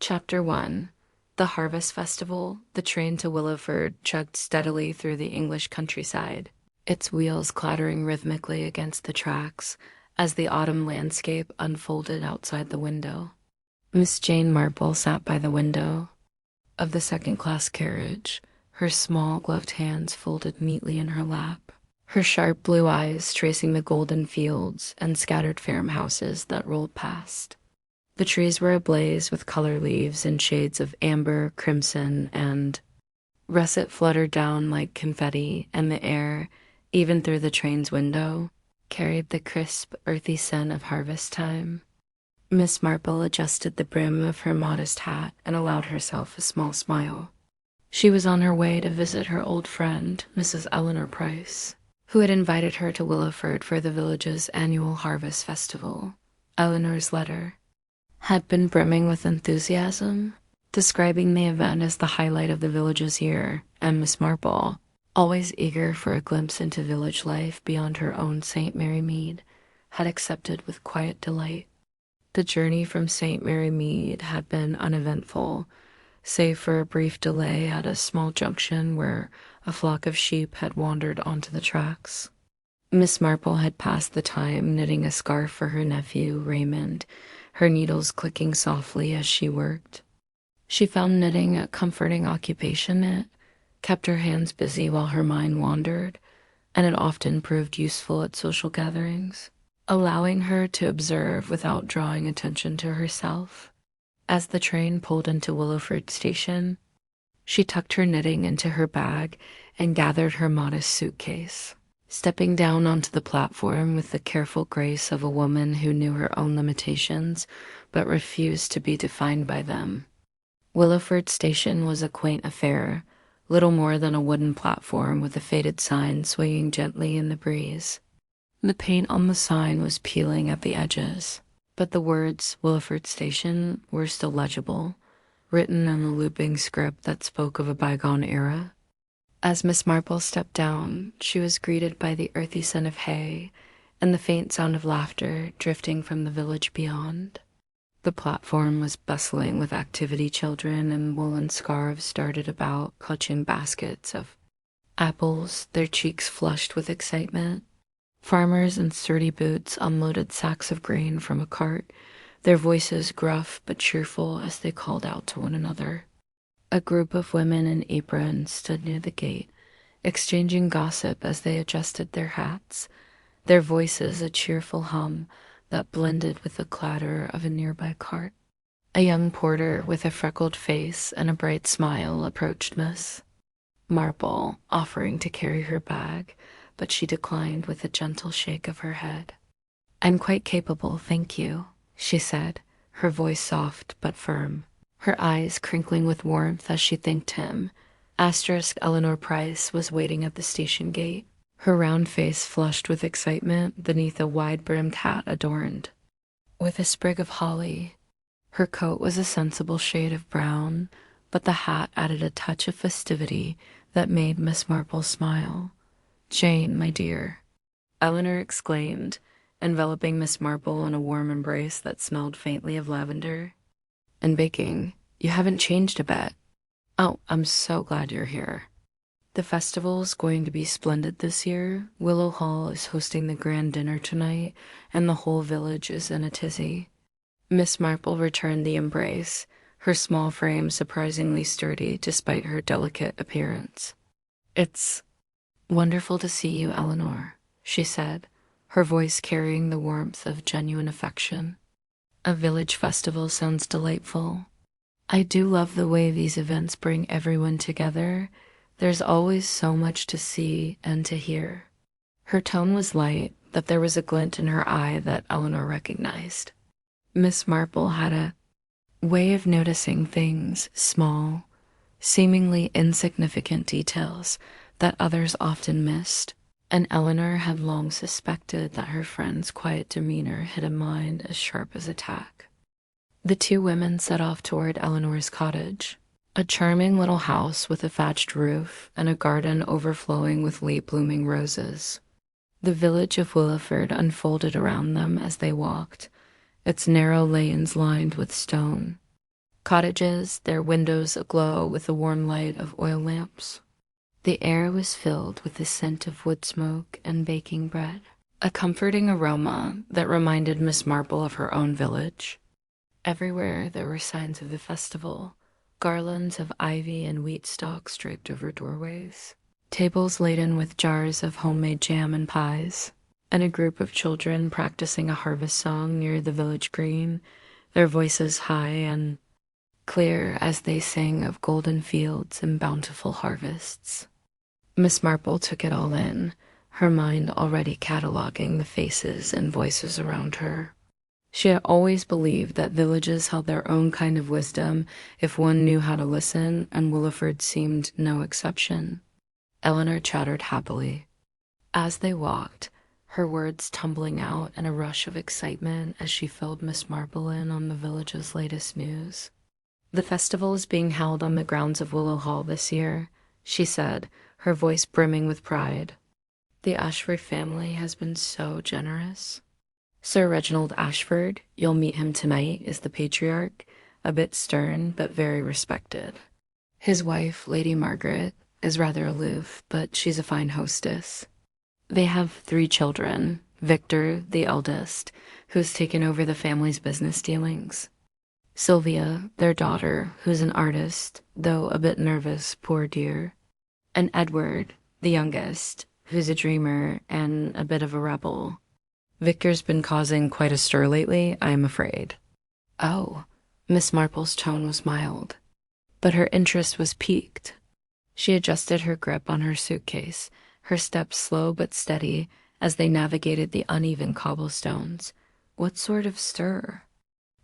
Chapter 1. The Harvest Festival. The train to Willowford chugged steadily through the English countryside, its wheels clattering rhythmically against the tracks as the autumn landscape unfolded outside the window. Miss Jane Marple sat by the window of the second-class carriage, her small gloved hands folded neatly in her lap, her sharp blue eyes tracing the golden fields and scattered farmhouses that rolled past. The trees were ablaze with color leaves in shades of amber, crimson, and russet fluttered down like confetti, and the air, even through the train's window, carried the crisp, earthy scent of harvest time. Miss Marple adjusted the brim of her modest hat and allowed herself a small smile. She was on her way to visit her old friend, Mrs. Eleanor Price, who had invited her to Willowford for the village's annual harvest festival. Eleanor's letter had been brimming with enthusiasm, describing the event as the highlight of the village's year, and Miss Marple, always eager for a glimpse into village life beyond her own St. Mary Mead, had accepted with quiet delight. The journey from St. Mary Mead had been uneventful, save for a brief delay at a small junction where a flock of sheep had wandered onto the tracks. Miss Marple had passed the time knitting a scarf for her nephew, Raymond, her needles clicking softly as she worked. She found knitting a comforting occupation. It kept her hands busy while her mind wandered, and it often proved useful at social gatherings, allowing her to observe without drawing attention to herself. As the train pulled into Willowford Station, she tucked her knitting into her bag and gathered her modest suitcase, stepping down onto the platform with the careful grace of a woman who knew her own limitations but refused to be defined by them. Willowford Station was a quaint affair, little more than a wooden platform with a faded sign swinging gently in the breeze. The paint on the sign was peeling at the edges, but the words Willowford Station were still legible, written in the looping script that spoke of a bygone era. As Miss Marple stepped down, she was greeted by the earthy scent of hay and the faint sound of laughter drifting from the village beyond. The platform was bustling with activity. Children in woolen scarves darted about, clutching baskets of apples, their cheeks flushed with excitement. Farmers in sturdy boots unloaded sacks of grain from a cart, their voices gruff but cheerful as they called out to one another. A group of women in aprons stood near the gate, exchanging gossip as they adjusted their hats, their voices a cheerful hum that blended with the clatter of a nearby cart. A young porter with a freckled face and a bright smile approached Miss Marple, offering to carry her bag, but she declined with a gentle shake of her head. "I'm quite capable, thank you," she said, her voice soft but firm, her eyes crinkling with warmth as she thanked him. Eleanor Price was waiting at the station gate, her round face flushed with excitement beneath a wide-brimmed hat adorned with a sprig of holly. Her coat was a sensible shade of brown, but the hat added a touch of festivity that made Miss Marple smile. "Jane, my dear," Eleanor exclaimed, enveloping Miss Marple in a warm embrace that smelled faintly of lavender. "And baking. You haven't changed a bit. Oh, I'm so glad you're here. The festival's going to be splendid this year. Willow Hall is hosting the grand dinner tonight, and the whole village is in a tizzy." Miss Marple returned the embrace, her small frame surprisingly sturdy despite her delicate appearance. "It's wonderful to see you, Eleanor," she said, her voice carrying the warmth of genuine affection. "A village festival sounds delightful. I do love the way these events bring everyone together. There's always so much to see and to hear." Her tone was light, but there was a glint in her eye that Eleanor recognized. Miss Marple had a way of noticing things, small, seemingly insignificant details that others often missed, and Eleanor had long suspected that her friend's quiet demeanor hid a mind as sharp as a tack. The two women set off toward Eleanor's cottage, a charming little house with a thatched roof and a garden overflowing with late-blooming roses. The village of Willowford unfolded around them as they walked, its narrow lanes lined with stone. Cottages, their windows aglow with the warm light of oil lamps. The air was filled with the scent of wood smoke and baking bread, a comforting aroma that reminded Miss Marple of her own village. Everywhere there were signs of the festival, garlands of ivy and wheat stalks draped over doorways, tables laden with jars of homemade jam and pies, and a group of children practicing a harvest song near the village green, their voices high and clear as they sang of golden fields and bountiful harvests. Miss Marple took it all in, her mind already cataloging the faces and voices around her. She had always believed that villages held their own kind of wisdom if one knew how to listen, and Willowford seemed no exception. Eleanor chattered happily. As they walked, her words tumbling out in a rush of excitement as she filled Miss Marple in on the village's latest news. "The festival is being held on the grounds of Willow Hall this year," she said, her voice brimming with pride. "The Ashford family has been so generous. Sir Reginald Ashford, you'll meet him tonight, is the patriarch, a bit stern but very respected. His wife, Lady Margaret, is rather aloof, but she's a fine hostess. They have 3 children, Victor, the eldest, who's taken over the family's business dealings. Sylvia, their daughter, who's an artist, though a bit nervous, poor dear. And Edward, the youngest, who's a dreamer and a bit of a rebel. Victor's been causing quite a stir lately, I'm afraid." "Oh," Miss Marple's tone was mild, but her interest was piqued. She adjusted her grip on her suitcase, her steps slow but steady as they navigated the uneven cobblestones. "What sort of stir?"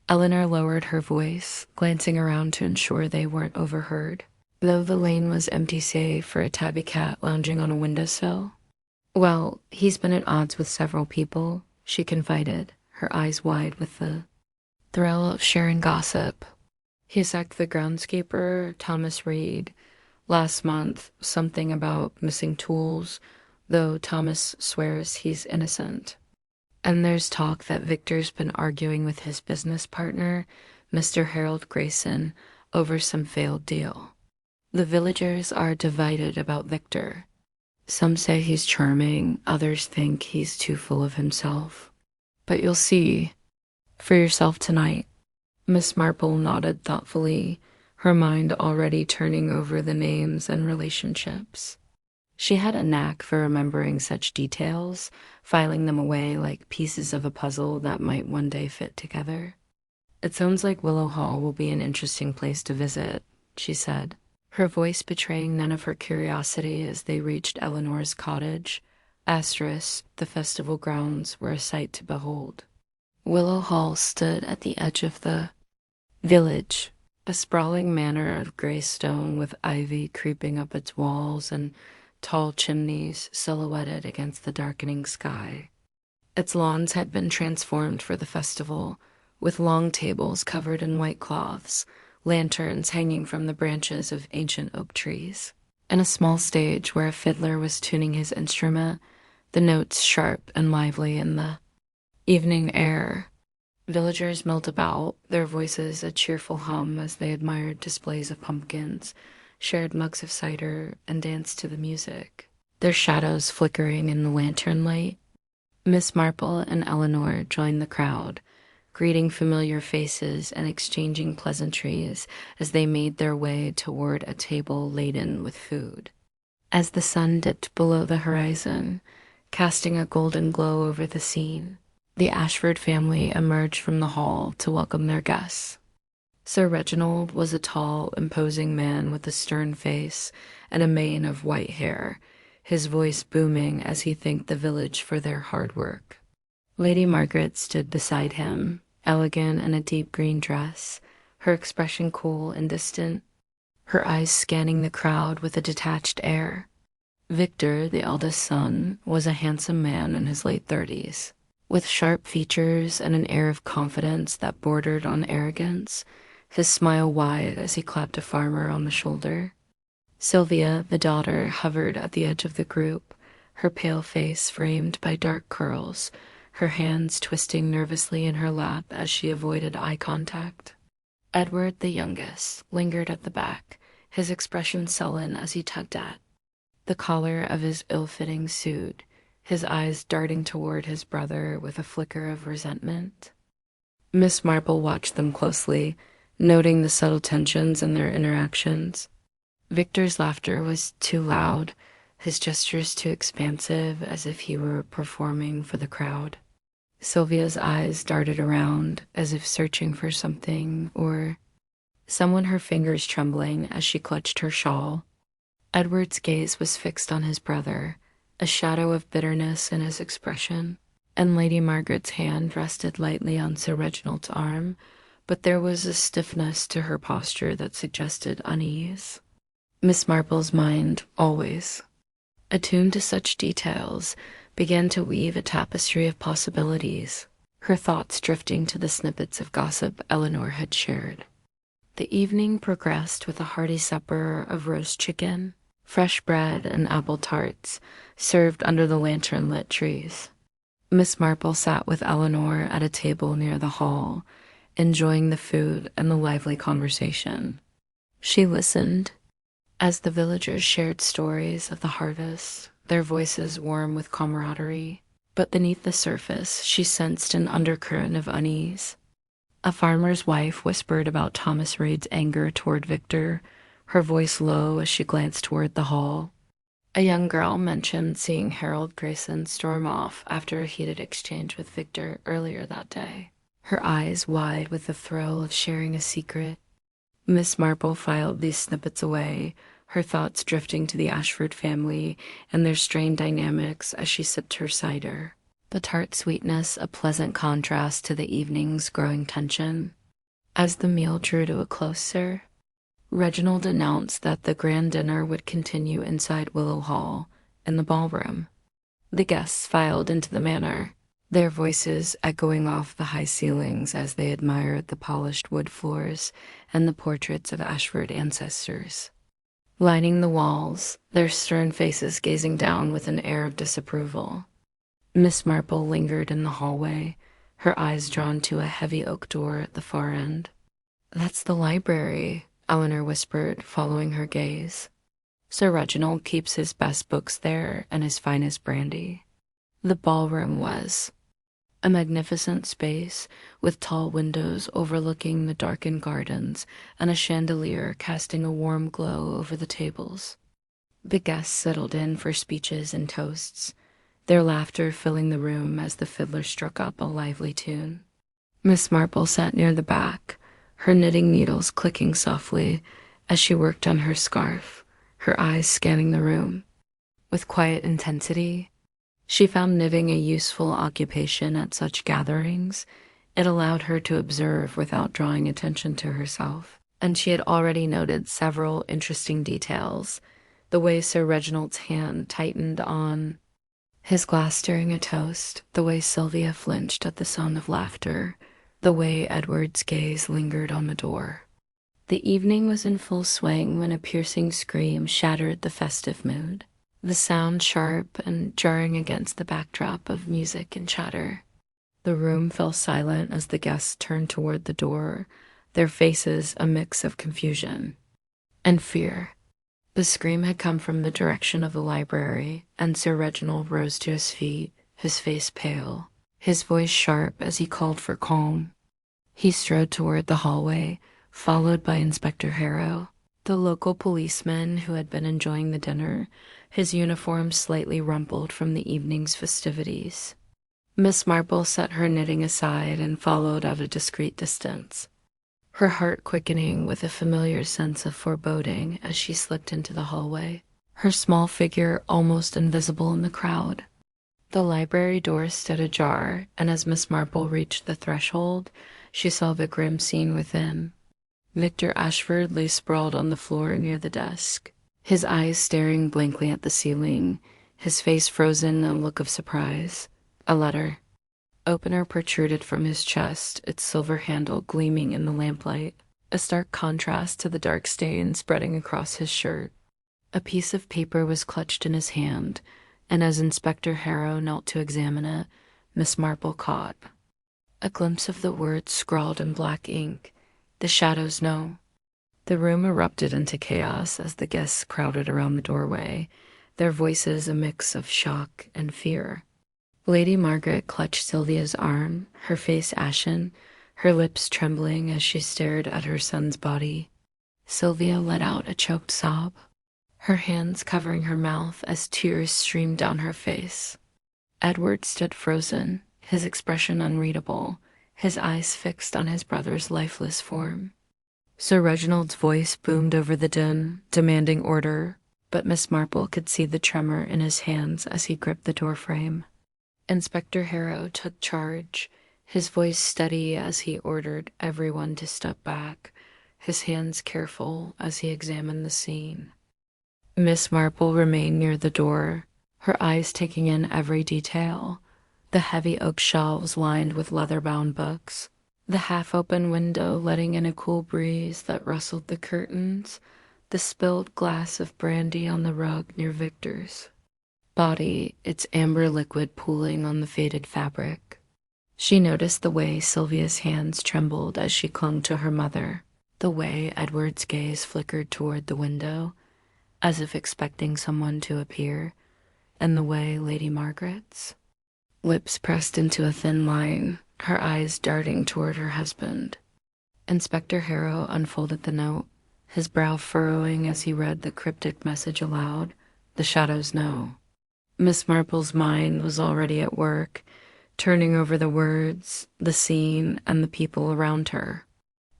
Eleanor lowered her voice, glancing around to ensure they weren't overheard, though the lane was empty save for a tabby cat lounging on a windowsill. "Well, he's been at odds with several people," she confided, her eyes wide with the thrill of sharing gossip. "He sacked the groundskeeper, Thomas Reed, last month, something about missing tools, though Thomas swears he's innocent. And there's talk that Victor's been arguing with his business partner, Mr. Harold Grayson, over some failed deal. The villagers are divided about Victor. Some say he's charming, others think he's too full of himself. But you'll see for yourself tonight." Miss Marple nodded thoughtfully, her mind already turning over the names and relationships. She had a knack for remembering such details, filing them away like pieces of a puzzle that might one day fit together. "It sounds like Willow Hall will be an interesting place to visit," she said, her voice betraying none of her curiosity as they reached Eleanor's cottage. The festival grounds were a sight to behold. Willow Hall stood at the edge of the village, a sprawling manor of gray stone with ivy creeping up its walls and tall chimneys silhouetted against the darkening sky. Its lawns had been transformed for the festival, with long tables covered in white cloths, lanterns hanging from the branches of ancient oak trees, and a small stage where a fiddler was tuning his instrument, the notes sharp and lively in the evening air. Villagers milled about, their voices a cheerful hum as they admired displays of pumpkins, shared mugs of cider, and danced to the music, their shadows flickering in the lantern light. Miss Marple and Eleanor joined the crowd, greeting familiar faces and exchanging pleasantries as they made their way toward a table laden with food. As the sun dipped below the horizon, casting a golden glow over the scene, the Ashford family emerged from the hall to welcome their guests. Sir Reginald was a tall, imposing man with a stern face and a mane of white hair, his voice booming as he thanked the village for their hard work. Lady Margaret stood beside him, elegant in a deep green dress, her expression cool and distant, her eyes scanning the crowd with a detached air. Victor, the eldest son, was a handsome man in his late 30s, with sharp features and an air of confidence that bordered on arrogance, his smile wide as he clapped a farmer on the shoulder. Sylvia, the daughter, hovered at the edge of the group, her pale face framed by dark curls, her hands twisting nervously in her lap as she avoided eye contact. Edward, the youngest, lingered at the back, his expression sullen as he tugged at the collar of his ill-fitting suit, his eyes darting toward his brother with a flicker of resentment. Miss Marple watched them closely, noting the subtle tensions in their interactions. Victor's laughter was too loud, his gestures too expansive, as if he were performing for the crowd. Sylvia's eyes darted around, as if searching for something or someone, her fingers trembling as she clutched her shawl. Edward's gaze was fixed on his brother, a shadow of bitterness in his expression, and Lady Margaret's hand rested lightly on Sir Reginald's arm, but there was a stiffness to her posture that suggested unease. Miss Marple's mind, always attuned to such details, began to weave a tapestry of possibilities, her thoughts drifting to the snippets of gossip Eleanor had shared. The evening progressed with a hearty supper of roast chicken, fresh bread, and apple tarts, served under the lantern-lit trees. Miss Marple sat with Eleanor at a table near the hall, enjoying the food and the lively conversation. She listened as the villagers shared stories of the harvest, their voices warm with camaraderie, but beneath the surface she sensed an undercurrent of unease. A farmer's wife whispered about Thomas Reid's anger toward Victor, her voice low as she glanced toward the hall. A young girl mentioned seeing Harold Grayson storm off after a heated exchange with Victor earlier that day, her eyes wide with the thrill of sharing a secret. Miss Marple filed these snippets away, her thoughts drifting to the Ashford family and their strained dynamics as she sipped her cider, the tart sweetness a pleasant contrast to the evening's growing tension. As the meal drew to a close, Sir Reginald announced that the grand dinner would continue inside Willow Hall, in the ballroom. The guests filed into the manor, their voices echoing off the high ceilings as they admired the polished wood floors and the portraits of Ashford ancestors. Lining the walls, their stern faces gazing down with an air of disapproval. Miss Marple lingered in the hallway, her eyes drawn to a heavy oak door at the far end. "That's the library," Eleanor whispered, following her gaze. "Sir Reginald keeps his best books there and his finest brandy." The ballroom was a magnificent space with tall windows overlooking the darkened gardens and a chandelier casting a warm glow over the tables. The guests settled in for speeches and toasts, their laughter filling the room as the fiddler struck up a lively tune. Miss Marple sat near the back, her knitting needles clicking softly as she worked on her scarf, her eyes scanning the room. With quiet intensity, she found knitting a useful occupation at such gatherings. It allowed her to observe without drawing attention to herself, and she had already noted several interesting details. The way Sir Reginald's hand tightened on his glass during a toast, the way Sylvia flinched at the sound of laughter, the way Edward's gaze lingered on the door. The evening was in full swing when a piercing scream shattered the festive mood, the sound sharp and jarring against the backdrop of music and chatter. The room fell silent as the guests turned toward the door, their faces a mix of confusion and fear. The scream had come from the direction of the library, and Sir Reginald rose to his feet, his face pale, his voice sharp as he called for calm. He strode toward the hallway, followed by Inspector Harrow, the local policeman who had been enjoying the dinner, his uniform slightly rumpled from the evening's festivities. Miss Marple set her knitting aside and followed at a discreet distance, her heart quickening with a familiar sense of foreboding as she slipped into the hallway, her small figure almost invisible in the crowd. The library door stood ajar, and as Miss Marple reached the threshold, she saw the grim scene within. Victor Ashford lay sprawled on the floor near the desk, his eyes staring blankly at the ceiling, his face frozen in a look of surprise. A letter opener protruded from his chest, its silver handle gleaming in the lamplight, a stark contrast to the dark stain spreading across his shirt. A piece of paper was clutched in his hand, and as Inspector Harrow knelt to examine it, Miss Marple caught a glimpse of the words scrawled in black ink, The shadows know. The room erupted into chaos as the guests crowded around the doorway, their voices a mix of shock and fear. Lady Margaret clutched Sylvia's arm, her face ashen, her lips trembling as she stared at her son's body. Sylvia let out a choked sob, her hands covering her mouth as tears streamed down her face. Edward stood frozen, his expression unreadable, his eyes fixed on his brother's lifeless form. Sir Reginald's voice boomed over the din, demanding order, but Miss Marple could see the tremor in his hands as he gripped the doorframe. Inspector Harrow took charge, his voice steady as he ordered everyone to step back, his hands careful as he examined the scene. Miss Marple remained near the door, her eyes taking in every detail. The heavy oak shelves lined with leather-bound books, the half-open window letting in a cool breeze that rustled the curtains, the spilled glass of brandy on the rug near Victor's body, its amber liquid pooling on the faded fabric. She noticed the way Sylvia's hands trembled as she clung to her mother, the way Edward's gaze flickered toward the window, as if expecting someone to appear, and the way Lady Margaret's lips pressed into a thin line, her eyes darting toward her husband. Inspector Harrow unfolded the note, his brow furrowing as he read the cryptic message aloud. The shadows know. Miss Marple's mind was already at work, turning over the words, the scene, and the people around her.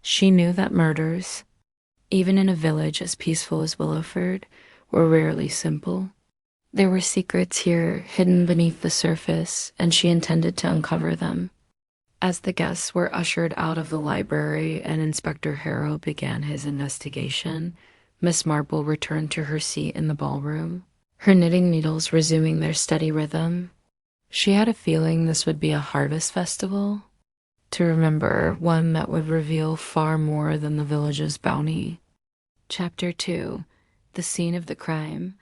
She knew that murders, even in a village as peaceful as Willowford, were rarely simple. There were secrets here hidden beneath the surface, and she intended to uncover them. As the guests were ushered out of the library and Inspector Harrow began his investigation, Miss Marple returned to her seat in the ballroom, her knitting needles resuming their steady rhythm. She had a feeling this would be a harvest festival, to remember, one that would reveal far more than the village's bounty. Chapter 2. The Scene of the Crime.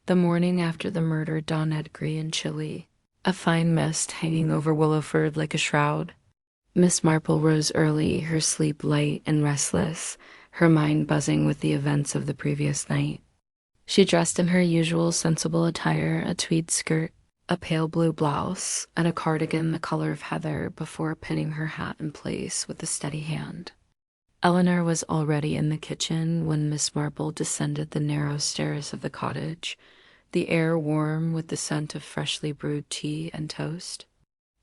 The morning after the murder dawned gray and chilly, a fine mist hanging over Willowford like a shroud. Miss Marple rose early, her sleep light and restless, her mind buzzing with the events of the previous night. She dressed in her usual sensible attire, a tweed skirt, a pale blue blouse, and a cardigan the color of heather before pinning her hat in place with a steady hand. Eleanor was already in the kitchen when Miss Marple descended the narrow stairs of the cottage, the air warm with the scent of freshly brewed tea and toast.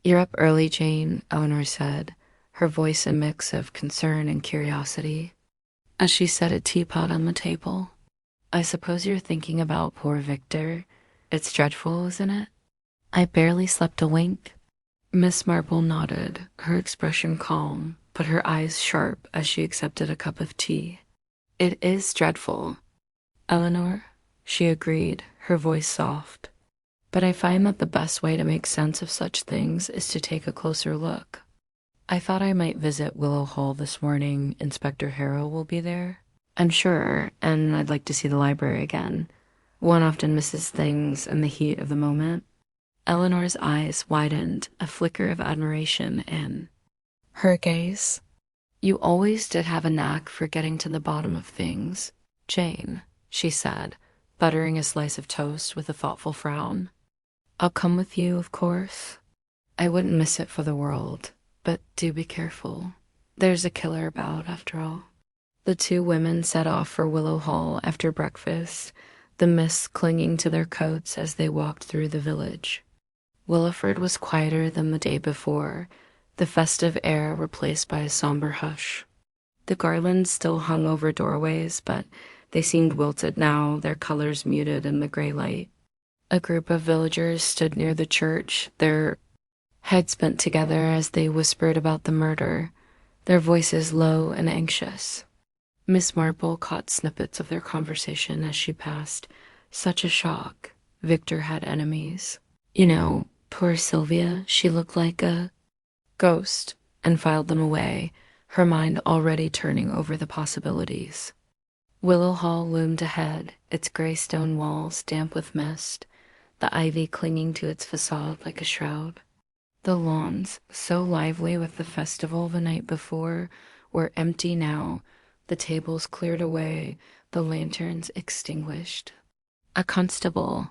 "You're up early, Jane," Eleanor said, her voice a mix of concern and curiosity, as she set a teapot on the table. "I suppose you're thinking about poor Victor. It's dreadful, isn't it?" "I barely slept a wink." Miss Marple nodded, her expression calm, but her eyes sharp as she accepted a cup of tea. "It is dreadful, Eleanor," she agreed, her voice soft. "But I find that the best way to make sense of such things is to take a closer look. I thought I might visit Willow Hall this morning. Inspector Harrow will be there, I'm sure, and I'd like to see the library again. One often misses things in the heat of the moment." Eleanor's eyes widened, a flicker of admiration in her gaze. "You always did have a knack for getting to the bottom of things, Jane," she said, buttering a slice of toast with a thoughtful frown. "I'll come with you, of course. I wouldn't miss it for the world, but do be careful. There's a killer about, after all." The two women set off for Willow Hall after breakfast, the mist clinging to their coats as they walked through the village. Willowford was quieter than the day before, the festive air replaced by a somber hush. The garlands still hung over doorways, but they seemed wilted now, their colors muted in the gray light. A group of villagers stood near the church, their heads bent together as they whispered about the murder, their voices low and anxious. Miss Marple caught snippets of their conversation as she passed. Such a shock. Victor had enemies. You know, poor Sylvia, she looked like a ghost, and filed them away, her mind already turning over the possibilities. Willow Hall loomed ahead, its gray stone walls damp with mist, the ivy clinging to its facade like a shroud. The lawns, so lively with the festival the night before, were empty now, the tables cleared away, the lanterns extinguished. A constable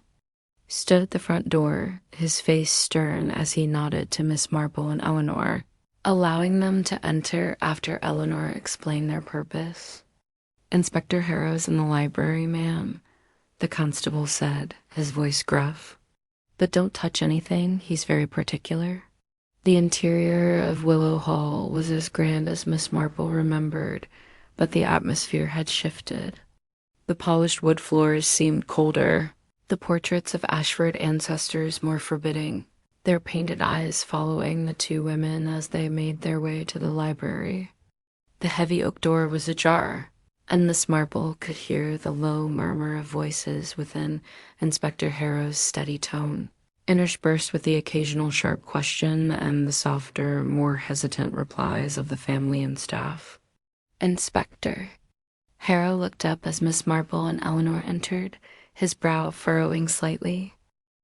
stood at the front door, his face stern as he nodded to Miss Marple and Eleanor, allowing them to enter after Eleanor explained their purpose. "Inspector Harrow's in the library, ma'am," the constable said, his voice gruff. "But don't touch anything, he's very particular." The interior of Willow Hall was as grand as Miss Marple remembered, but the atmosphere had shifted. The polished wood floors seemed colder, the portraits of Ashford ancestors more forbidding, their painted eyes following the two women as they made their way to the library. The heavy oak door was ajar, and Miss Marple could hear the low murmur of voices within Inspector Harrow's steady tone, interspersed with the occasional sharp question and the softer, more hesitant replies of the family and staff. "Inspector." Harrow looked up as Miss Marple and Eleanor entered, his brow furrowing slightly.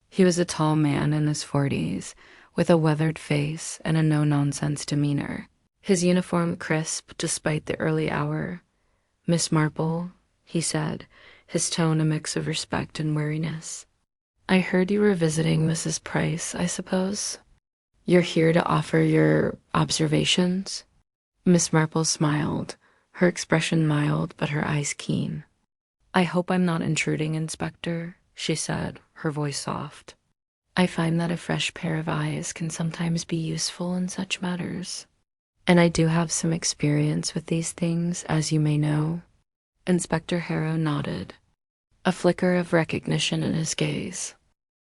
He was a tall man in his 40s, with a weathered face and a no-nonsense demeanor, his uniform crisp despite the early hour. "Miss Marple," he said, his tone a mix of respect and weariness. "I heard you were visiting Mrs. Price, I suppose? You're here to offer your observations?" Miss Marple smiled, her expression mild but her eyes keen. "I hope I'm not intruding, Inspector," she said, her voice soft. "I find that a fresh pair of eyes can sometimes be useful in such matters. And I do have some experience with these things, as you may know." Inspector Harrow nodded, a flicker of recognition in his gaze.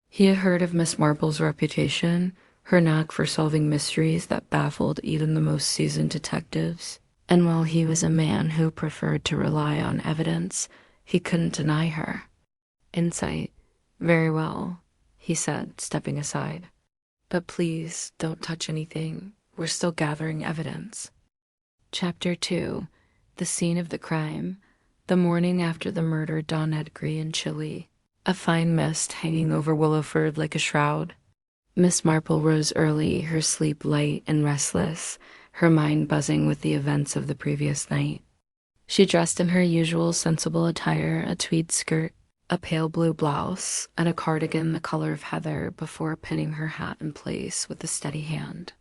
He had heard of Miss Marple's reputation, her knack for solving mysteries that baffled even the most seasoned detectives, and while he was a man who preferred to rely on evidence, he couldn't deny her. "Insight. Very well," he said, stepping aside. "But please don't touch anything. We're still gathering evidence." Chapter 2. The scene of the crime. The morning after the murder dawned gray and chilly, a fine mist hanging over Willowford like a shroud. Miss Marple rose early, her sleep light and restless, her mind buzzing with the events of the previous night. She dressed in her usual sensible attire, a tweed skirt, a pale blue blouse, and a cardigan the color of heather before pinning her hat in place with a steady hand.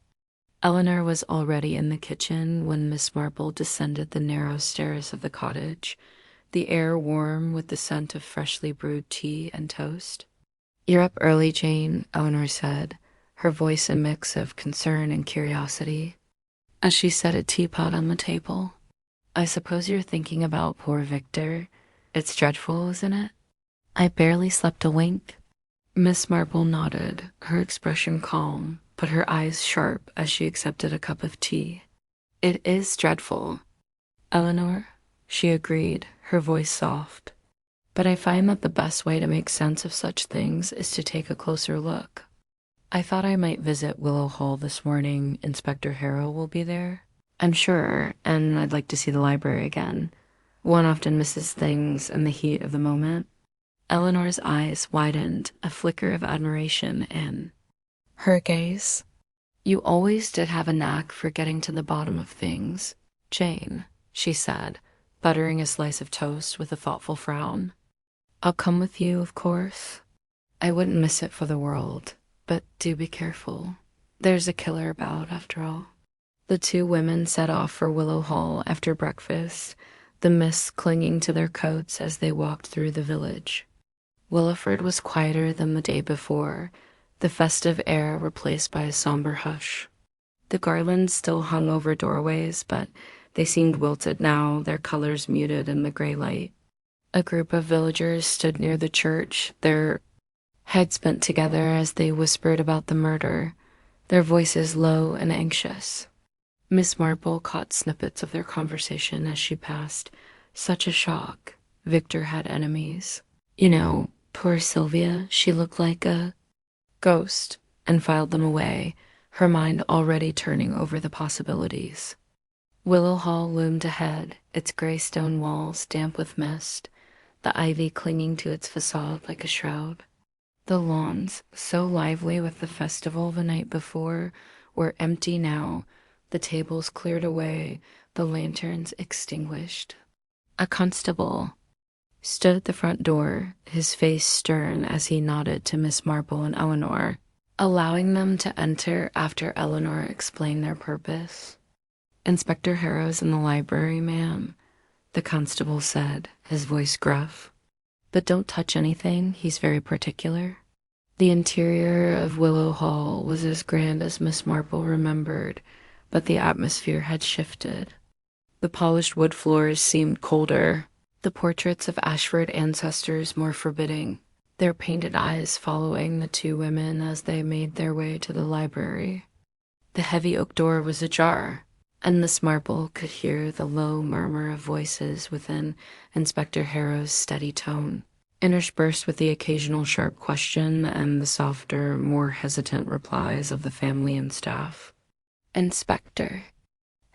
Eleanor was already in the kitchen when Miss Marple descended the narrow stairs of the cottage, the air warm with the scent of freshly brewed tea and toast. "You're up early, Jane," Eleanor said, her voice a mix of concern and curiosity, as she set a teapot on the table. "I suppose you're thinking about poor Victor. It's dreadful, isn't it?" "I barely slept a wink." Miss Marple nodded, her expression calm, but her eyes sharp as she accepted a cup of tea. "It is dreadful, Eleanor," she agreed, her voice soft. "But I find that the best way to make sense of such things is to take a closer look. I thought I might visit Willow Hall this morning. Inspector Harrow will be there, I'm sure, and I'd like to see the library again. One often misses things in the heat of the moment." Eleanor's eyes widened, a flicker of admiration in her gaze. "You always did have a knack for getting to the bottom of things, Jane," she said, buttering a slice of toast with a thoughtful frown. "I'll come with you, of course. I wouldn't miss it for the world, but do be careful. There's a killer about, after all." The two women set off for Willow Hall after breakfast, the mist clinging to their coats as they walked through the village. Willowford was quieter than the day before, the festive air replaced by a somber hush. The garlands still hung over doorways, but they seemed wilted now, their colors muted in the gray light. A group of villagers stood near the church, their heads bent together as they whispered about the murder, their voices low and anxious. Miss Marple caught snippets of their conversation as she passed. "Such a shock. Victor had enemies. You know, poor Sylvia, she looked like a ghost," and filed them away, her mind already turning over the possibilities. Willow Hall loomed ahead, its gray stone walls damp with mist, the ivy clinging to its facade like a shroud. The lawns, so lively with the festival the night before, were empty now, the tables cleared away, the lanterns extinguished. A constable stood at the front door, his face stern as he nodded to Miss Marple and Eleanor, allowing them to enter after Eleanor explained their purpose. "Inspector Harrow's in the library, ma'am," the constable said, his voice gruff. "But don't touch anything, he's very particular." The interior of Willow Hall was as grand as Miss Marple remembered, but the atmosphere had shifted. The polished wood floors seemed colder, the portraits of Ashford ancestors more forbidding, their painted eyes following the two women as they made their way to the library. The heavy oak door was ajar, and Miss Marple could hear the low murmur of voices within Inspector Harrow's steady tone, interspersed with the occasional sharp question and the softer, more hesitant replies of the family and staff. "Inspector."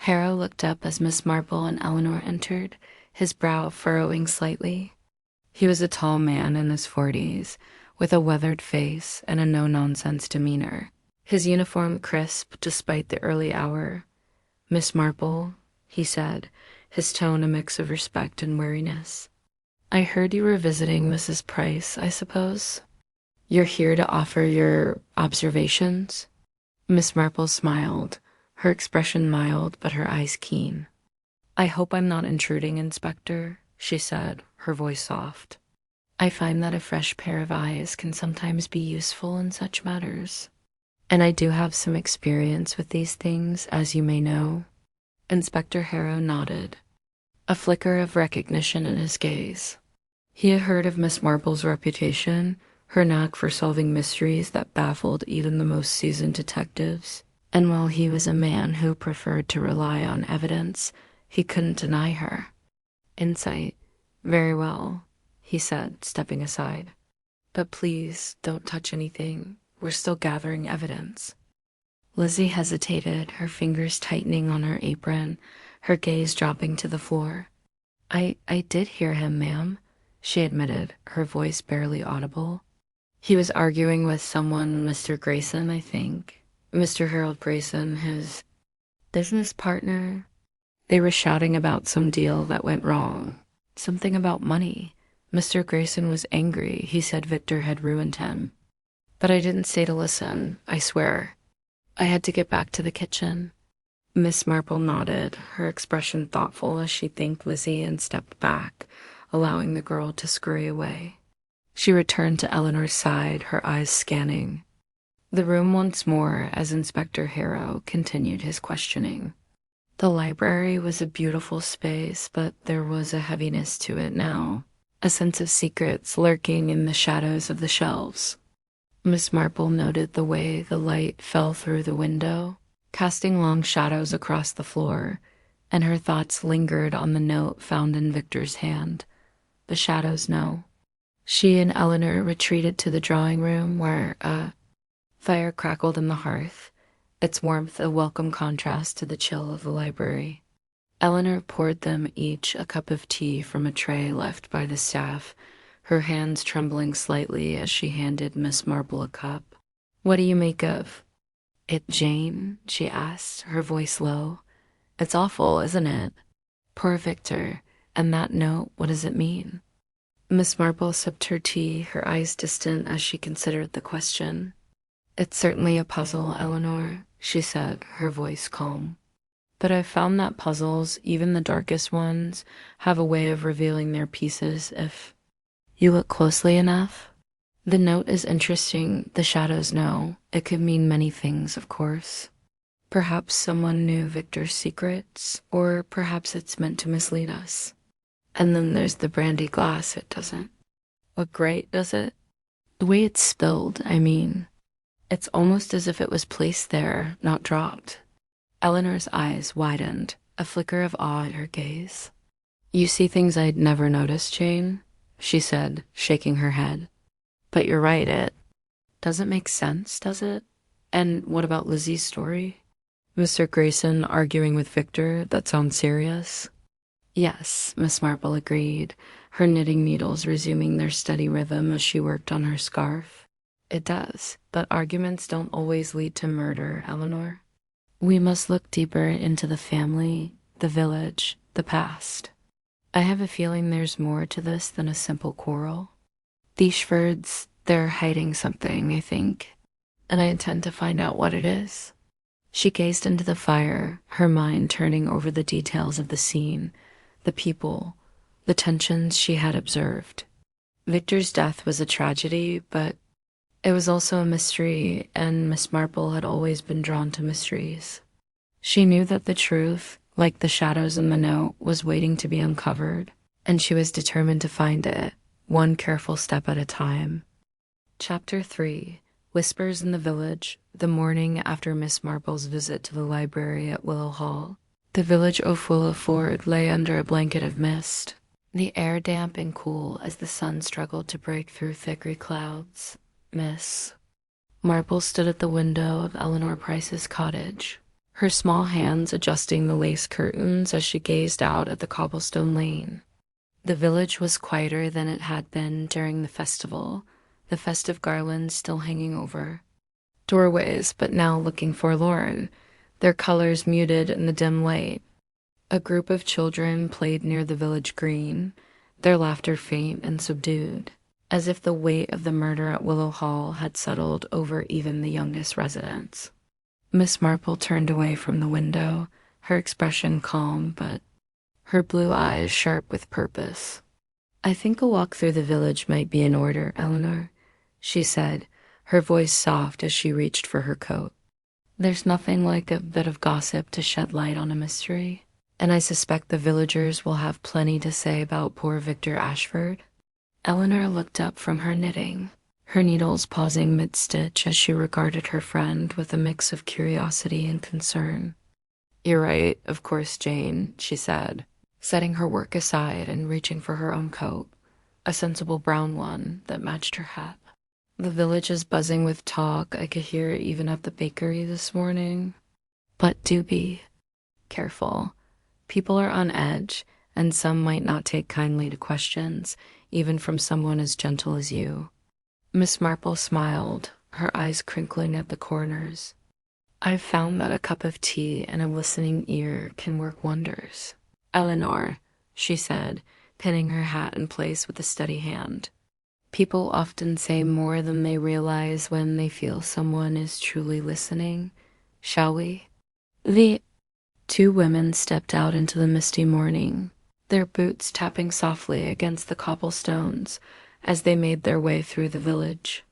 Harrow looked up as Miss Marple and Eleanor entered, his brow furrowing slightly. He was a tall man in his 40s, with a weathered face and a no-nonsense demeanor, his uniform crisp despite the early hour. "Miss Marple," he said, his tone a mix of respect and weariness. "I heard you were visiting Mrs. Price, I suppose? You're here to offer your observations?" Miss Marple smiled, her expression mild but her eyes keen. "I hope I'm not intruding, Inspector," she said, her voice soft. "I find that a fresh pair of eyes can sometimes be useful in such matters. And I do have some experience with these things, as you may know." Inspector Harrow nodded, a flicker of recognition in his gaze. He had heard of Miss Marple's reputation, her knack for solving mysteries that baffled even the most seasoned detectives, and while he was a man who preferred to rely on evidence, he couldn't deny her. "Insight. Very well," he said, stepping aside. "But please don't touch anything. We're still gathering evidence." Lizzie hesitated, her fingers tightening on her apron, her gaze dropping to the floor. I did hear him, ma'am," she admitted, her voice barely audible. "He was arguing with someone, Mr. Grayson, I think. Mr. Harold Grayson, his business partner. They were shouting about some deal that went wrong. Something about money. Mr. Grayson was angry. He said Victor had ruined him. But I didn't stay to listen, I swear. I had to get back to the kitchen." Miss Marple nodded, her expression thoughtful as she thanked Lizzie and stepped back, allowing the girl to scurry away. She returned to Eleanor's side, her eyes scanning the room once more as Inspector Harrow continued his questioning. The library was a beautiful space, but there was a heaviness to it now, a sense of secrets lurking in the shadows of the shelves. Miss Marple noted the way the light fell through the window, casting long shadows across the floor, and her thoughts lingered on the note found in Victor's hand. The shadows know. She and Eleanor retreated to the drawing room where a fire crackled in the hearth, its warmth a welcome contrast to the chill of the library. Eleanor poured them each a cup of tea from a tray left by the staff, her hands trembling slightly as she handed Miss Marple a cup. "What do you make of it, Jane?" she asked, her voice low. "It's awful, isn't it? Poor Victor. And that note, what does it mean?" Miss Marple sipped her tea, her eyes distant as she considered the question. "It's certainly a puzzle, Eleanor," she said, her voice calm. "But I've found that puzzles, even the darkest ones, have a way of revealing their pieces if you look closely enough. The note is interesting, the shadows know. It could mean many things, of course. Perhaps someone knew Victor's secrets, or perhaps it's meant to mislead us. And then there's the brandy glass, it doesn't look great, does it? The way it's spilled, I mean. It's almost as if it was placed there, not dropped." Eleanor's eyes widened, a flicker of awe in her gaze. "You see things I'd never noticed, Jane," she said, shaking her head. "But you're right, it doesn't make sense, does it? And what about Lizzie's story? Mr. Grayson arguing with Victor, that sounds serious." "Yes," Miss Marple agreed, her knitting needles resuming their steady rhythm as she worked on her scarf. "It does, but arguments don't always lead to murder, Eleanor. We must look deeper into the family, the village, the past. I have a feeling there's more to this than a simple quarrel. These Shfords, they're hiding something, I think, and I intend to find out what it is. She gazed into the fire, her mind turning over the details of the scene, the people, the tensions she had observed. Victor's death was a tragedy, but it was also a mystery, and Miss Marple had always been drawn to mysteries. She knew that the truth, like the shadows in the note, was waiting to be uncovered, and she was determined to find it, one careful step at a time. Chapter 3. Whispers in the Village, the morning after Miss Marple's visit to the library at Willow Hall. The village of Willowford lay under a blanket of mist, the air damp and cool as the sun struggled to break through thicker clouds. Miss Marple stood at the window of Eleanor Price's cottage, her small hands adjusting the lace curtains as she gazed out at the cobblestone lane. The village was quieter than it had been during the festival, the festive garlands still hanging over doorways, but now looking forlorn, their colors muted in the dim light. A group of children played near the village green, their laughter faint and subdued, as if the weight of the murder at Willow Hall had settled over even the youngest residents. Miss Marple turned away from the window, her expression calm, but her blue eyes sharp with purpose. "I think a walk through the village might be in order, Eleanor," she said, her voice soft as she reached for her coat. "There's nothing like a bit of gossip to shed light on a mystery, and I suspect the villagers will have plenty to say about poor Victor Ashford." Eleanor looked up from her knitting, her needles pausing mid-stitch as she regarded her friend with a mix of curiosity and concern. "You're right, of course, Jane," she said, setting her work aside and reaching for her own coat, a sensible brown one that matched her hat. "The village is buzzing with talk. I could hear it even at the bakery this morning. But do be careful. People are on edge, and some might not take kindly to questions, even from someone as gentle as you." Miss Marple smiled, her eyes crinkling at the corners. "I've found that a cup of tea and a listening ear can work wonders." "Eleanor," she said, pinning her hat in place with a steady hand. "People often say more than they realize when they feel someone is truly listening. Shall we?" The two women stepped out into the misty morning, their boots tapping softly against the cobblestones as they made their way through the village.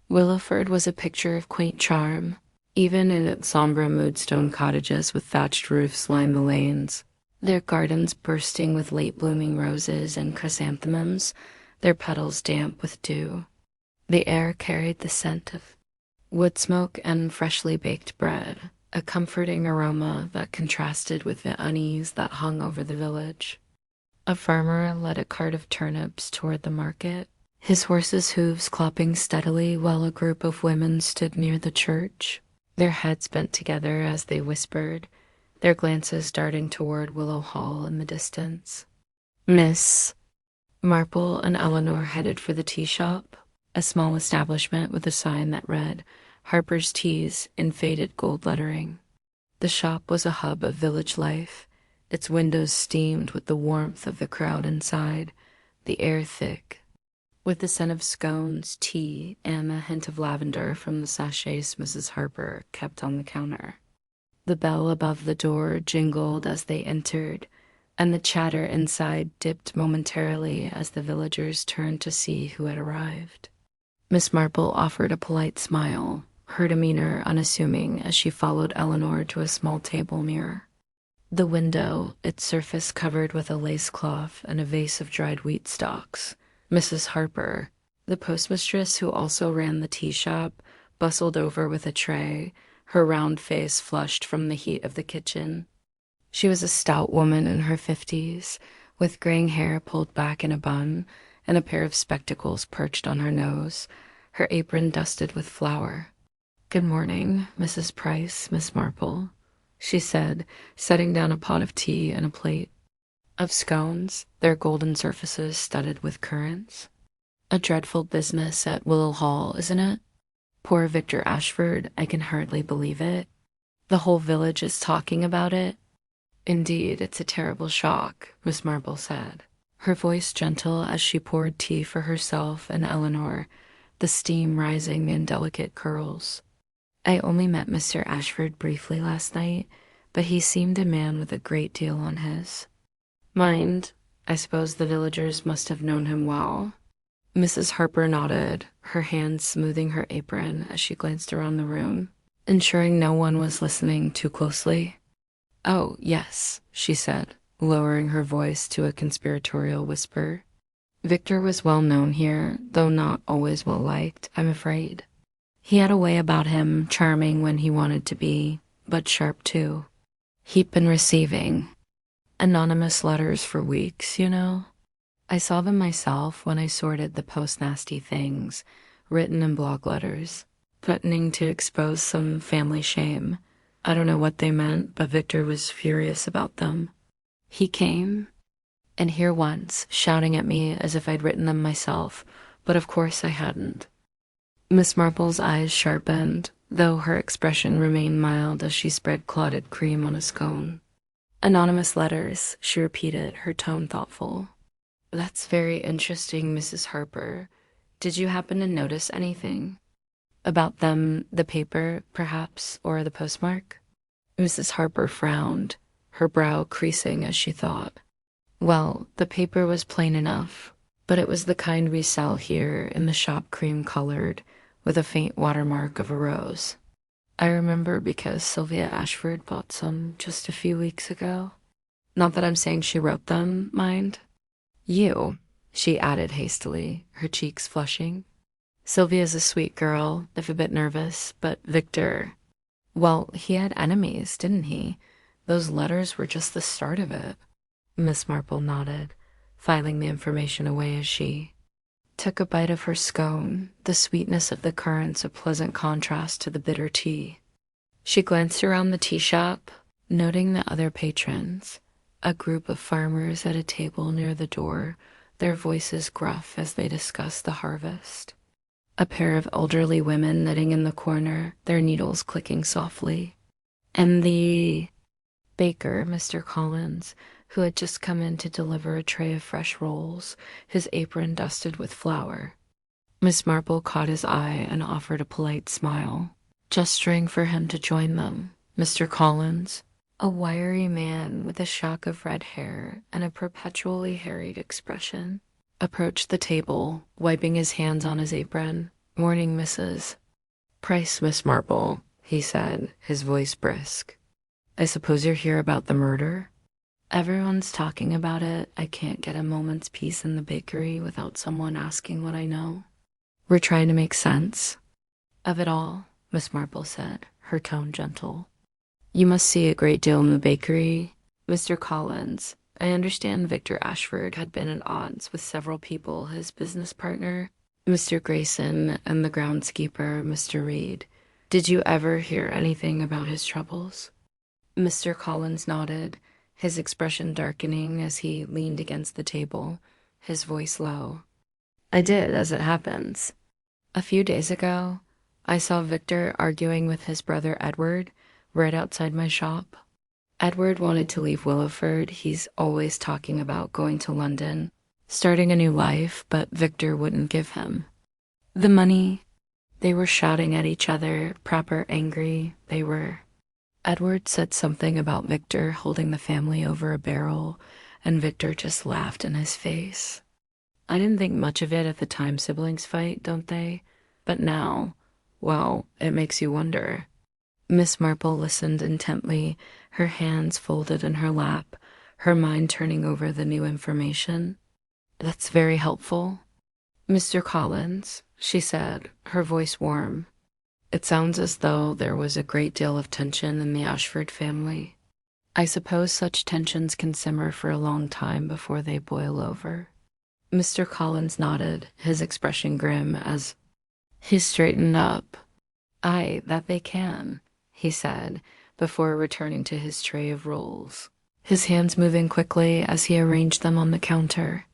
Willowford was a picture of quaint charm, even in its sombre moodstone cottages with thatched roofs lined the lanes, their gardens bursting with late-blooming roses and chrysanthemums, their petals damp with dew. The air carried the scent of wood smoke and freshly baked bread, a comforting aroma that contrasted with the unease that hung over the village. A farmer led a cart of turnips toward the market, his horse's hooves clopping steadily while a group of women stood near the church, their heads bent together as they whispered, their glances darting toward Willow Hall in the distance. Miss Marple and Eleanor headed for the tea shop, a small establishment with a sign that read, "Harper's Teas," in faded gold lettering. The shop was a hub of village life, its windows steamed with the warmth of the crowd inside, the air thick with the scent of scones, tea, and a hint of lavender from the sachets Mrs. Harper kept on the counter. The bell above the door jingled as they entered, and the chatter inside dipped momentarily as the villagers turned to see who had arrived. Miss Marple offered a polite smile, her demeanor unassuming as she followed Eleanor to a small table near the window, its surface covered with a lace cloth and a vase of dried wheat stalks. Mrs. Harper, the postmistress who also ran the tea shop, bustled over with a tray, her round face flushed from the heat of the kitchen. She was a stout woman in her 50s, with graying hair pulled back in a bun and a pair of spectacles perched on her nose, her apron dusted with flour. "Good morning, Mrs. Price, Miss Marple," she said, setting down a pot of tea and a plate of scones, their golden surfaces studded with currants. "A dreadful business at Willow Hall, isn't it? Poor Victor Ashford, I can hardly believe it. The whole village is talking about it." Indeed, it's a terrible shock, Miss Marple said, her voice gentle as she poured tea for herself and Eleanor, the steam rising in delicate curls. I only met Mr. Ashford briefly last night, but he seemed a man with a great deal on his mind. I suppose the villagers must have known him well. Mrs. Harper nodded, her hand smoothing her apron as she glanced around the room, ensuring no one was listening too closely. "Oh, yes," she said, lowering her voice to a conspiratorial whisper. "Victor was well known here, though not always well liked, I'm afraid. He had a way about him, charming when he wanted to be, but sharp too. He'd been receiving anonymous letters for weeks, you know. I saw them myself when I sorted the post-nasty things, written in blog letters, threatening to expose some family shame. I don't know what they meant, but Victor was furious about them. He came, and here once, shouting at me as if I'd written them myself, but of course I hadn't." Miss Marple's eyes sharpened, though her expression remained mild as she spread clotted cream on a scone. "Anonymous letters," she repeated, her tone thoughtful. "That's very interesting, Mrs. Harper. Did you happen to notice anything about them, the paper, perhaps, or the postmark?" Mrs. Harper frowned, her brow creasing as she thought. "Well, the paper was plain enough, but it was the kind we sell here in the shop, cream-colored, with a faint watermark of a rose. I remember because Sylvia Ashford bought some just a few weeks ago. Not that I'm saying she wrote them, mind. You," she added hastily, her cheeks flushing. "Sylvia's a sweet girl, if a bit nervous, but Victor, well, he had enemies, didn't he? Those letters were just the start of it." Miss Marple nodded, filing the information away as she took a bite of her scone, the sweetness of the currants a pleasant contrast to the bitter tea. She glanced around the tea shop, noting the other patrons, a group of farmers at a table near the door, their voices gruff as they discussed the harvest. A pair of elderly women knitting in the corner, their needles clicking softly. And the baker, Mr. Collins, who had just come in to deliver a tray of fresh rolls, his apron dusted with flour. Miss Marple caught his eye and offered a polite smile, gesturing for him to join them. Mr. Collins, a wiry man with a shock of red hair and a perpetually harried expression, approached the table, wiping his hands on his apron. "Morning, Mrs. Price, Miss Marple," he said, his voice brisk. "I suppose you're here about the murder?" "Everyone's talking about it. I can't get a moment's peace in the bakery without someone asking what I know. We're trying to make sense of it all," Miss Marple said, her tone gentle. "You must see a great deal in the bakery, Mr. Collins. I understand Victor Ashford had been at odds with several people, his business partner, Mr. Grayson, and the groundskeeper, Mr. Reed. Did you ever hear anything about his troubles?" Mr. Collins nodded, his expression darkening as he leaned against the table, his voice low. "I did, as it happens. A few days ago, I saw Victor arguing with his brother Edward right outside my shop. Edward wanted to leave Willowford. He's always talking about going to London, starting a new life, but Victor wouldn't give him the money. They were shouting at each other, proper angry, they were. Edward said something about Victor holding the family over a barrel, and Victor just laughed in his face. I didn't think much of it at the time. Siblings fight, don't they? But now, well, it makes you wonder." Miss Marple listened intently, her hands folded in her lap, her mind turning over the new information. "That's very helpful. Mr. Collins," she said, her voice warm. "It sounds as though there was a great deal of tension in the Ashford family. I suppose such tensions can simmer for a long time before they boil over." Mr. Collins nodded, his expression grim as he straightened up. "Aye, that they can," he said, before returning to his tray of rolls, his hands moving quickly as he arranged them on the counter.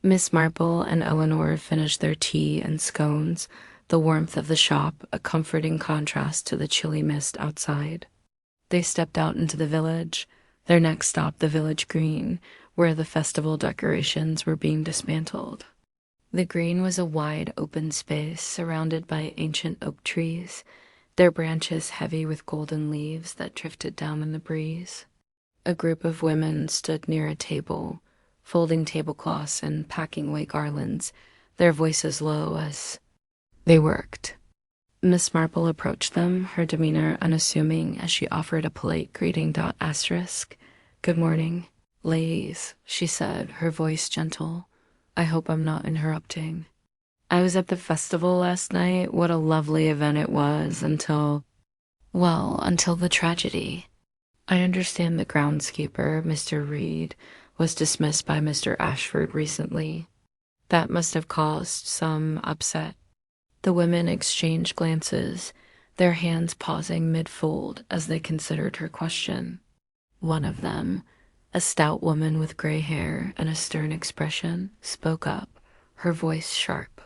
Miss Marple and Eleanor finished their tea and scones, the warmth of the shop a comforting contrast to the chilly mist outside. They stepped out into the village, Their next stop, the village green, where the festival decorations were being dismantled. The green was a wide open space surrounded by ancient oak trees, their branches heavy with golden leaves that drifted down in the breeze. A group of women stood near a table, folding tablecloths and packing away garlands, their voices low as they worked. Miss Marple approached them, her demeanor unassuming as she offered a polite greeting. Asterisk. "Good morning, ladies," she said, her voice gentle. "I hope I'm not interrupting. I was at the festival last night. What a lovely event it was until the tragedy. I understand the groundskeeper, Mr. Reed, was dismissed by Mr. Ashford recently. That must have caused some upset." The women exchanged glances, their hands pausing mid-fold as they considered her question. One of them, a stout woman with gray hair and a stern expression, spoke up, her voice sharp.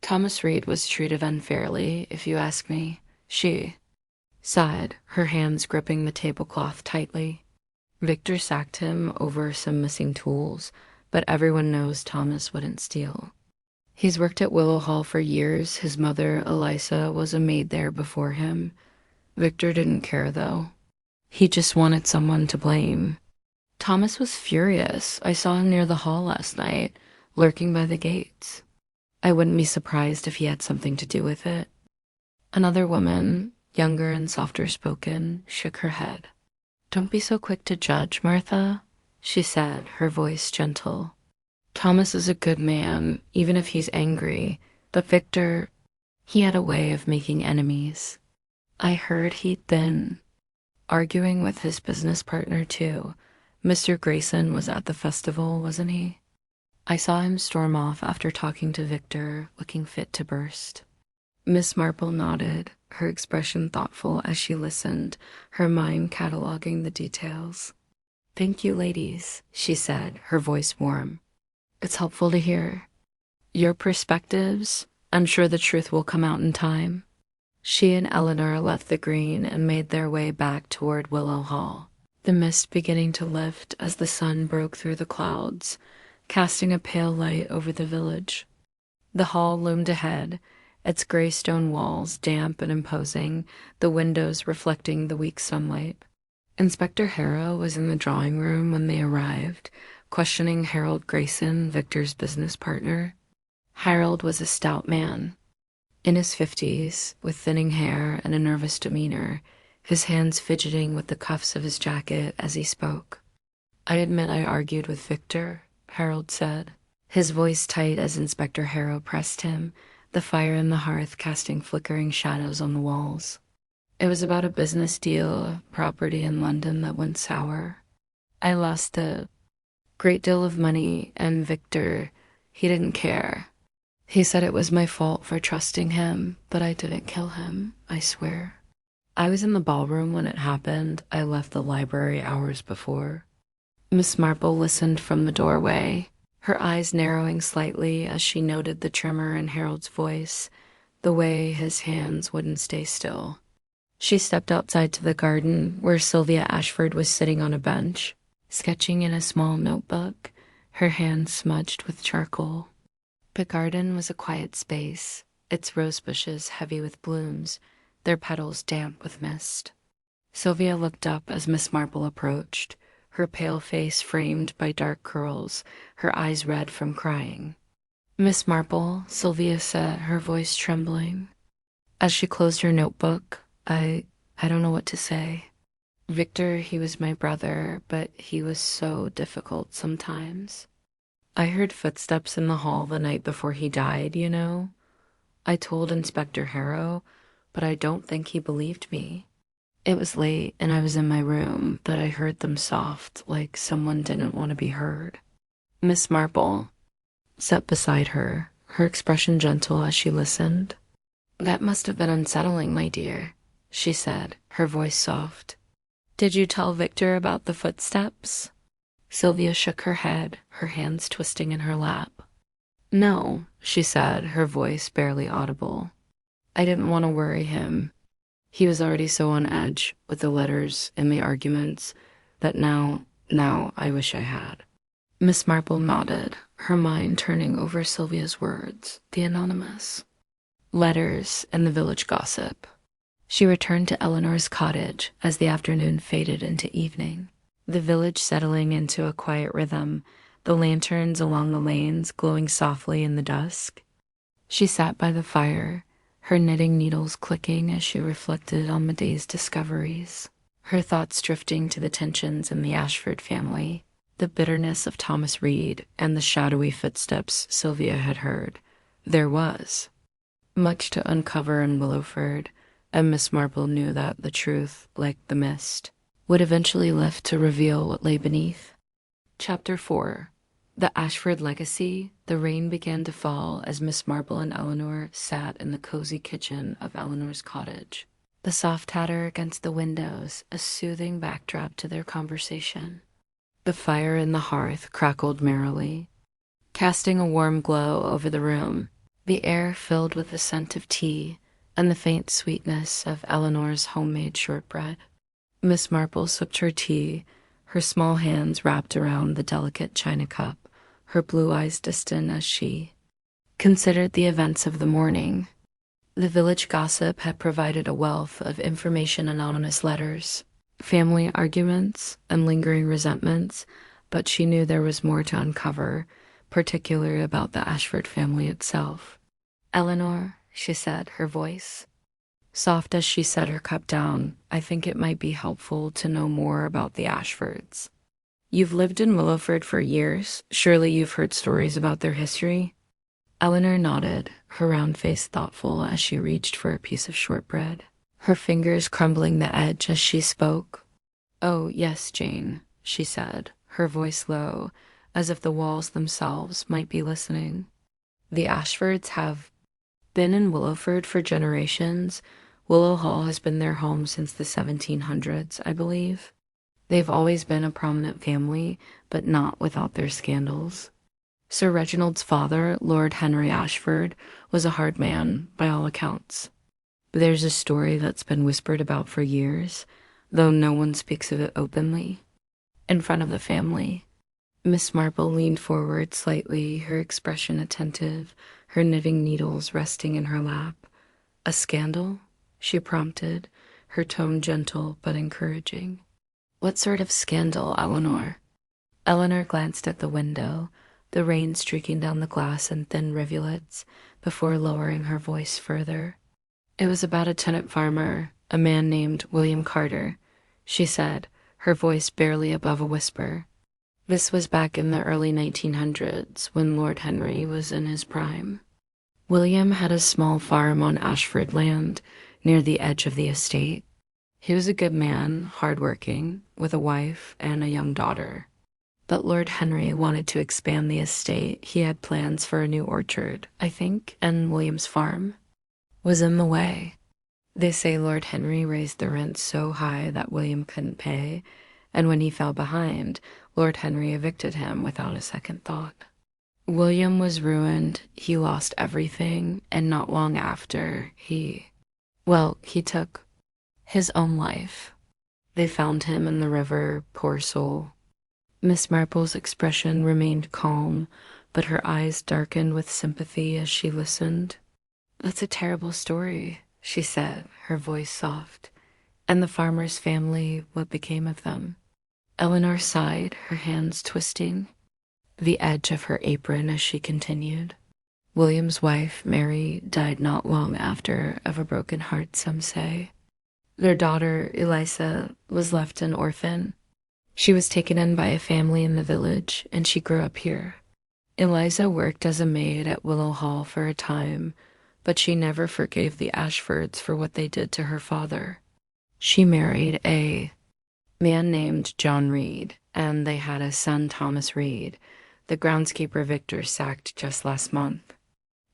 "Thomas Reed was treated unfairly, if you ask me." She sighed, her hands gripping the tablecloth tightly. "Victor sacked him over some missing tools, but everyone knows Thomas wouldn't steal. He's worked at Willow Hall for years. His mother, Eliza, was a maid there before him. Victor didn't care, though. He just wanted someone to blame. Thomas was furious. I saw him near the hall last night, lurking by the gates. I wouldn't be surprised if he had something to do with it." Another woman, younger and softer spoken, shook her head. "Don't be so quick to judge, Martha," she said, her voice gentle. "Thomas is a good man, even if he's angry, but Victor, he had a way of making enemies. I heard he'd been arguing with his business partner, too. Mr. Grayson was at the festival, wasn't he? I saw him storm off after talking to Victor, looking fit to burst." Miss Marple nodded, her expression thoughtful as she listened, her mind cataloging the details. "Thank you, ladies," she said, her voice warm. "It's helpful to hear your perspectives. I'm sure the truth will come out in time." She and Eleanor left the green and made their way back toward Willow Hall, the mist beginning to lift as the sun broke through the clouds, casting a pale light over the village. The hall loomed ahead, its gray stone walls damp and imposing, the windows reflecting the weak sunlight. Inspector Harrow was in the drawing room when they arrived, questioning Harold Grayson, Victor's business partner. Harold was a stout man, in his 50s, with thinning hair and a nervous demeanor, his hands fidgeting with the cuffs of his jacket as he spoke. "I admit I argued with Victor," Harold said, his voice tight as Inspector Harrow pressed him, the fire in the hearth casting flickering shadows on the walls. "It was about a business deal, a property in London that went sour. I lost a great deal of money, and Victor, he didn't care. He said it was my fault for trusting him, but I didn't kill him, I swear. I was in the ballroom when it happened. I left the library hours before." Miss Marple listened from the doorway, her eyes narrowing slightly as she noted the tremor in Harold's voice, the way his hands wouldn't stay still. She stepped outside to the garden, where Sylvia Ashford was sitting on a bench, sketching in a small notebook, her hands smudged with charcoal. The garden was a quiet space, its rose bushes heavy with blooms, their petals damp with mist. Sylvia looked up as Miss Marple approached, her pale face framed by dark curls, her eyes red from crying. "Miss Marple," Sylvia said, her voice trembling. As she closed her notebook, I don't know what to say. Victor, he was my brother, but he was so difficult sometimes. I heard footsteps in the hall the night before he died, you know. I told Inspector Harrow, but I don't think he believed me. It was late, and I was in my room, but I heard them soft, like someone didn't want to be heard. Miss Marple sat beside her, her expression gentle as she listened. "That must have been unsettling, my dear," she said, her voice soft. "Did you tell Victor about the footsteps?" Sylvia shook her head, her hands twisting in her lap. "No," she said, her voice barely audible. "I didn't want to worry him. He was already so on edge with the letters and the arguments. that now I wish I had. Miss Marple nodded, her mind turning over Sylvia's words, the anonymous letters and the village gossip. She returned to Eleanor's cottage as the afternoon faded into evening, the village settling into a quiet rhythm, the lanterns along the lanes glowing softly in the dusk. She sat by the fire, her knitting needles clicking as she reflected on the day's discoveries, her thoughts drifting to the tensions in the Ashford family, the bitterness of Thomas Reed, and the shadowy footsteps Sylvia had heard. There was much to uncover in Willowford, and Miss Marple knew that the truth, like the mist, would eventually lift to reveal what lay beneath. Chapter 4. The Ashford Legacy. The rain began to fall as Miss Marple and Eleanor sat in the cozy kitchen of Eleanor's cottage, the soft tatter against the windows a soothing backdrop to their conversation. The fire in the hearth crackled merrily, casting a warm glow over the room, the air filled with the scent of tea and the faint sweetness of Eleanor's homemade shortbread. Miss Marple sipped her tea, her small hands wrapped around the delicate china cup, her blue eyes distant as she considered the events of the morning. The village gossip had provided a wealth of information, anonymous letters, family arguments, and lingering resentments, but she knew there was more to uncover, particularly about the Ashford family itself. "Eleanor," she said, her voice soft as she set her cup down, "I think it might be helpful to know more about the Ashfords. You've lived in Willowford for years. Surely you've heard stories about their history?" Eleanor nodded, her round face thoughtful as she reached for a piece of shortbread, her fingers crumbling the edge as she spoke. "Oh, yes, Jane," she said, her voice low, as if the walls themselves might be listening. "The Ashfords have been in Willowford for generations. Willow Hall has been their home since the 1700s, I believe. They've always been a prominent family, but not without their scandals. Sir Reginald's father, Lord Henry Ashford, was a hard man, by all accounts. But there's a story that's been whispered about for years, though no one speaks of it openly, in front of the family." Miss Marple leaned forward slightly, her expression attentive, her knitting needles resting in her lap. "A scandal?" she prompted, her tone gentle but encouraging. "What sort of scandal, Eleanor?" Eleanor glanced at the window, the rain streaking down the glass in thin rivulets, before lowering her voice further. "It was about a tenant farmer, a man named William Carter," she said, her voice barely above a whisper. "This was back in the early 1900s, when Lord Henry was in his prime. William had a small farm on Ashford land, near the edge of the estate. He was a good man, hard-working, with a wife and a young daughter. But Lord Henry wanted to expand the estate. He had plans for a new orchard, I think, and William's farm was in the way. They say Lord Henry raised the rent so high that William couldn't pay, and when he fell behind, Lord Henry evicted him without a second thought. William was ruined, he lost everything, and not long after, he took his own life. They found him in the river, poor soul." Miss Marple's expression remained calm, but her eyes darkened with sympathy as she listened. "That's a terrible story," she said, her voice soft. "And the farmer's family, what became of them?" Eleanor sighed, her hands twisting the edge of her apron as she continued. "William's wife, Mary, died not long after of a broken heart, some say. Their daughter, Eliza, was left an orphan. She was taken in by a family in the village, and she grew up here. Eliza worked as a maid at Willow Hall for a time, but she never forgave the Ashfords for what they did to her father. She married a man named John Reed, and they had a son, Thomas Reed, the groundskeeper Victor sacked just last month.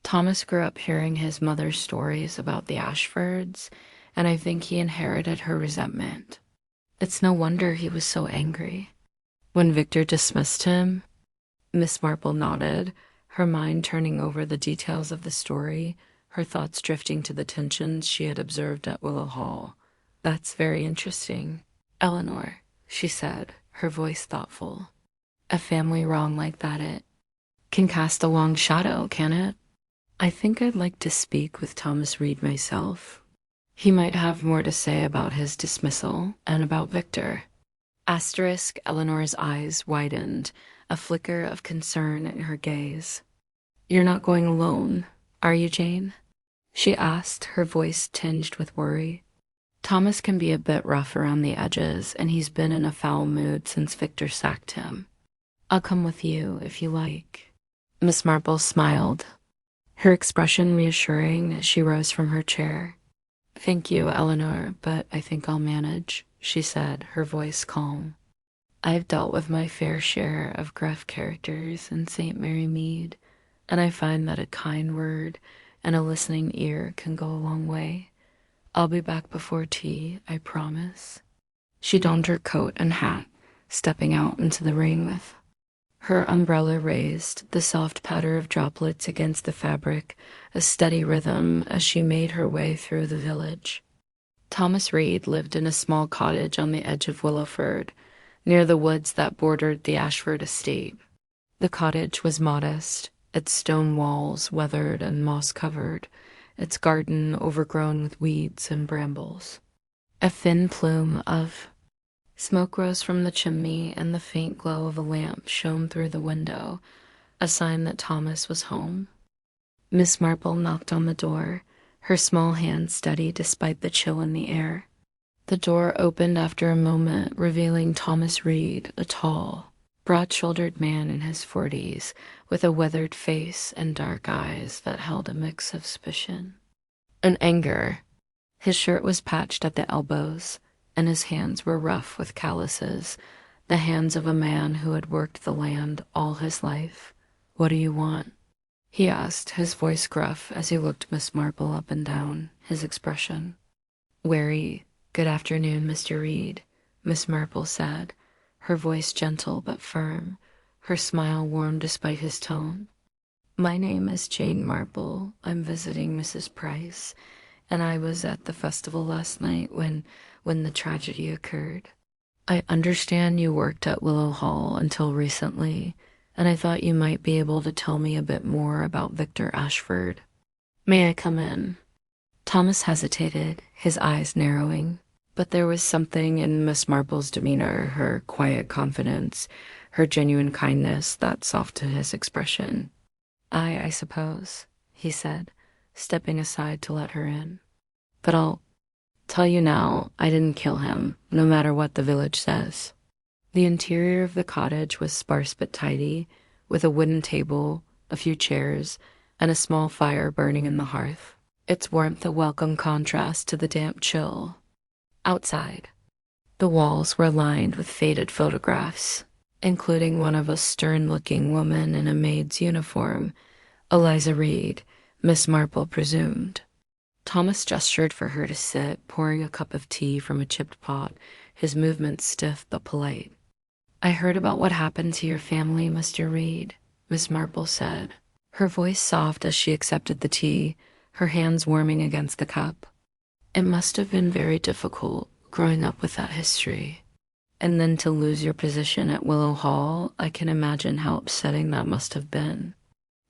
Thomas grew up hearing his mother's stories about the Ashfords, and I think he inherited her resentment. It's no wonder he was so angry. When Victor dismissed him," Miss Marple nodded, her mind turning over the details of the story, her thoughts drifting to the tensions she had observed at Willow Hall. "That's very interesting, Eleanor," she said, her voice thoughtful. A family wrong like that, it can cast a long shadow, can it? I think I'd like to speak with Thomas Reed myself. He might have more to say about his dismissal and about Victor. Asterisk Eleanor's eyes widened, a flicker of concern in her gaze. You're not going alone, are you, Jane? She asked, her voice tinged with worry. Thomas can be a bit rough around the edges, and he's been in a foul mood since Victor sacked him. I'll come with you if you like. Miss Marple smiled, her expression reassuring as she rose from her chair. Thank you, Eleanor, but I think I'll manage, she said, her voice calm. I've dealt with my fair share of gruff characters in St. Mary Mead, and I find that a kind word and a listening ear can go a long way. I'll be back before tea, I promise. She donned her coat and hat, stepping out into the rain with her umbrella raised, the soft patter of droplets against the fabric, a steady rhythm as she made her way through the village. Thomas Reed lived in a small cottage on the edge of Willowford, near the woods that bordered the Ashford estate. The cottage was modest, its stone walls weathered and moss-covered, its garden overgrown with weeds and brambles. A thin plume of smoke rose from the chimney, and the faint glow of a lamp shone through the window, a sign that Thomas was home. Miss Marple knocked on the door, her small hand steady despite the chill in the air. The door opened after a moment, revealing Thomas Reed, a tall, broad-shouldered man in his 40s, with a weathered face and dark eyes that held a mix of suspicion and anger. His shirt was patched at the elbows, and his hands were rough with calluses, the hands of a man who had worked the land all his life. What do you want? He asked, his voice gruff as he looked Miss Marple up and down, his expression wary. Good afternoon, Mr. Reed, Miss Marple said, her voice gentle but firm, her smile warm despite his tone. My name is Jane Marple. I'm visiting Mrs. Price, and I was at the festival last night when the tragedy occurred. I understand you worked at Willow Hall until recently, and I thought you might be able to tell me a bit more about Victor Ashford. May I come in? Thomas hesitated, his eyes narrowing, but there was something in Miss Marple's demeanor, her quiet confidence, her genuine kindness that softened his expression. I suppose, he said, stepping aside to let her in. But I'll tell you now, I didn't kill him, no matter what the village says. The interior of the cottage was sparse but tidy, with a wooden table, a few chairs, and a small fire burning in the hearth, its warmth a welcome contrast to the damp chill. Outside, the walls were lined with faded photographs, including one of a stern-looking woman in a maid's uniform, Eliza Reed, Miss Marple presumed. Thomas gestured for her to sit, pouring a cup of tea from a chipped pot, his movements stiff but polite. I heard about what happened to your family, Mr. Reed, Miss Marple said, her voice soft as she accepted the tea, her hands warming against the cup. It must have been very difficult, growing up with that history. And then to lose your position at Willow Hall, I can imagine how upsetting that must have been.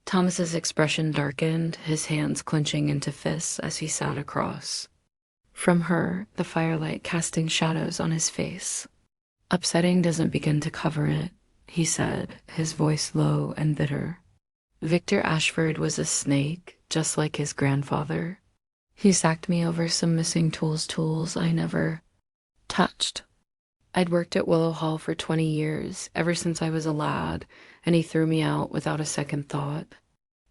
Thomas's expression darkened, his hands clenching into fists as he sat across from her, the firelight casting shadows on his face. Upsetting doesn't begin to cover it, he said, his voice low and bitter. Victor Ashford was a snake, just like his grandfather. He sacked me over some missing tools I never touched. I'd worked at Willow Hall for 20 years, ever since I was a lad, and he threw me out without a second thought.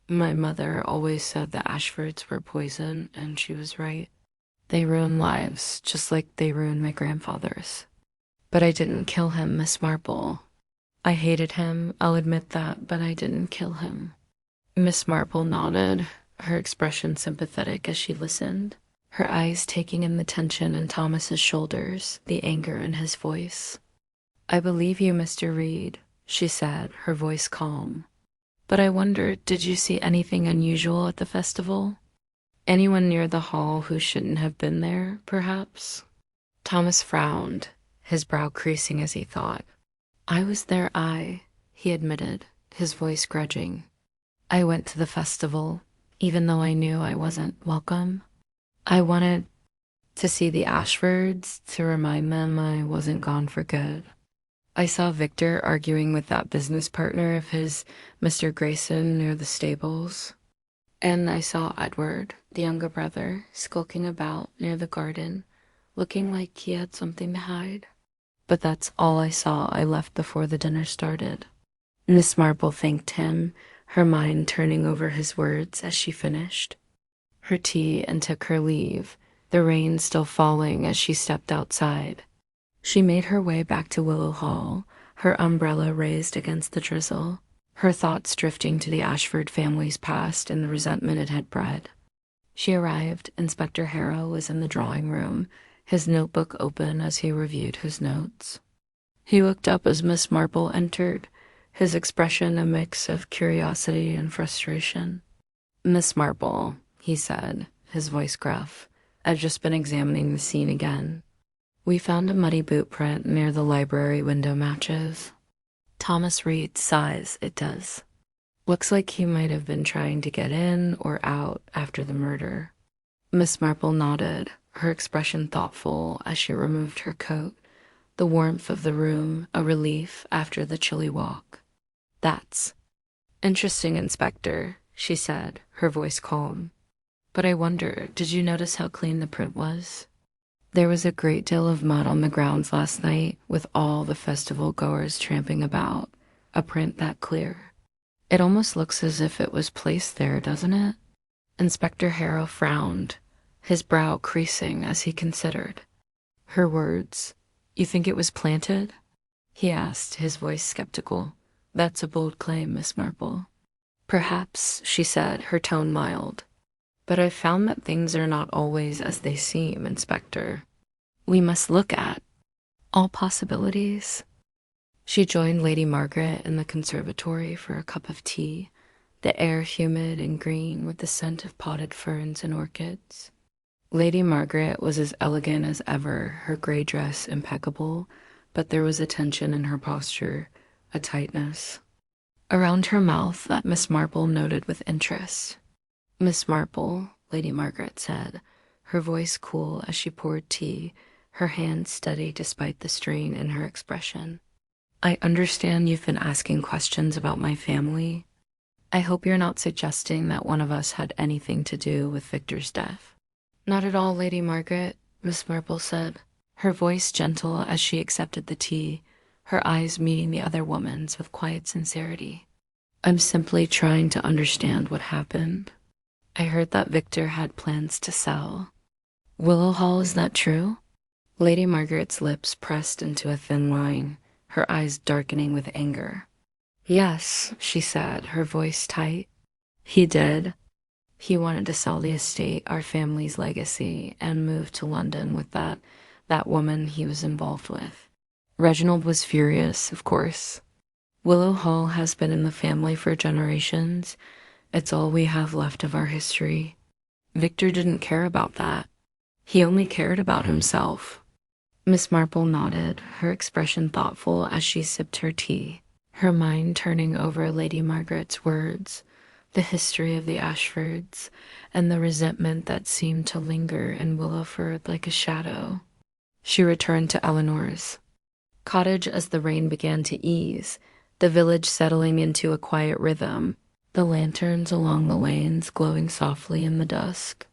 My mother always said the Ashfords were poison, and she was right. They ruin lives, just like they ruined my grandfather's. But I didn't kill him, Miss Marple. I hated him, I'll admit that, but I didn't kill him. Miss Marple nodded, her expression sympathetic as she listened, her eyes taking in the tension in Thomas's shoulders, the anger in his voice. I believe you, Mr. Reed, she said, her voice calm. But I wonder, did you see anything unusual at the festival? Anyone near the hall who shouldn't have been there, perhaps? Thomas frowned, his brow creasing as he thought. "I was there, he admitted, his voice grudging. "I went to the festival, even though I knew I wasn't welcome. I wanted to see the Ashfords, to remind them I wasn't gone for good. I saw Victor arguing with that business partner of his, Mr. Grayson, near the stables. And I saw Edward, the younger brother, skulking about near the garden, looking like he had something to hide. But that's all I saw. I left before the dinner started." Miss Marple thanked him, her mind turning over his words as she finished her tea and took her leave, the rain still falling as she stepped outside. She made her way back to Willow Hall, her umbrella raised against the drizzle, her thoughts drifting to the Ashford family's past and the resentment it had bred. She arrived. Inspector Harrow was in the drawing room, his notebook open as he reviewed his notes. He looked up as Miss Marple entered, his expression a mix of curiosity and frustration. "Miss Marple," he said, his voice gruff, "I've just been examining the scene again. We found a muddy boot print near the library window matches. Thomas Reed's size, it does. Looks like he might have been trying to get in or out after the murder." Miss Marple nodded, her expression thoughtful as she removed her coat, the warmth of the room a relief after the chilly walk. "That's interesting, Inspector," she said, her voice calm. "But I wonder, did you notice how clean the print was? There was a great deal of mud on the grounds last night, with all the festival goers tramping about. A print that clear. It almost looks as if it was placed there, doesn't it?" Inspector Harrow frowned, his brow creasing as he considered her words. "You think it was planted?" he asked, his voice skeptical. "That's a bold claim, Miss Marple." "Perhaps," she said, her tone mild. "But I've found that things are not always as they seem, Inspector. We must look at all possibilities." She joined Lady Margaret in the conservatory for a cup of tea, the air humid and green with the scent of potted ferns and orchids. Lady Margaret was as elegant as ever, her gray dress impeccable, but there was a tension in her posture, a tightness around her mouth that Miss Marple noted with interest. "Miss Marple," Lady Margaret said, her voice cool as she poured tea, her hand steady despite the strain in her expression. "I understand you've been asking questions about my family. I hope you're not suggesting that one of us had anything to do with Victor's death." "Not at all, Lady Margaret," Miss Marple said, her voice gentle as she accepted the tea, her eyes meeting the other woman's with quiet sincerity. "I'm simply trying to understand what happened. I heard that Victor had plans to sell. Willow Hall, is that true?" Lady Margaret's lips pressed into a thin line, her eyes darkening with anger. "Yes," she said, her voice tight. "He did. He wanted to sell the estate, our family's legacy, and move to London with that woman he was involved with. Reginald was furious, of course. Willow Hall has been in the family for generations. It's all we have left of our history. Victor didn't care about that. He only cared about himself." Miss Marple nodded, her expression thoughtful as she sipped her tea, her mind turning over Lady Margaret's words, the history of the Ashfords, and the resentment that seemed to linger in Willowford like a shadow. She returned to Eleanor's cottage as the rain began to ease, the village settling into a quiet rhythm, the lanterns along the lanes glowing softly in the dusk.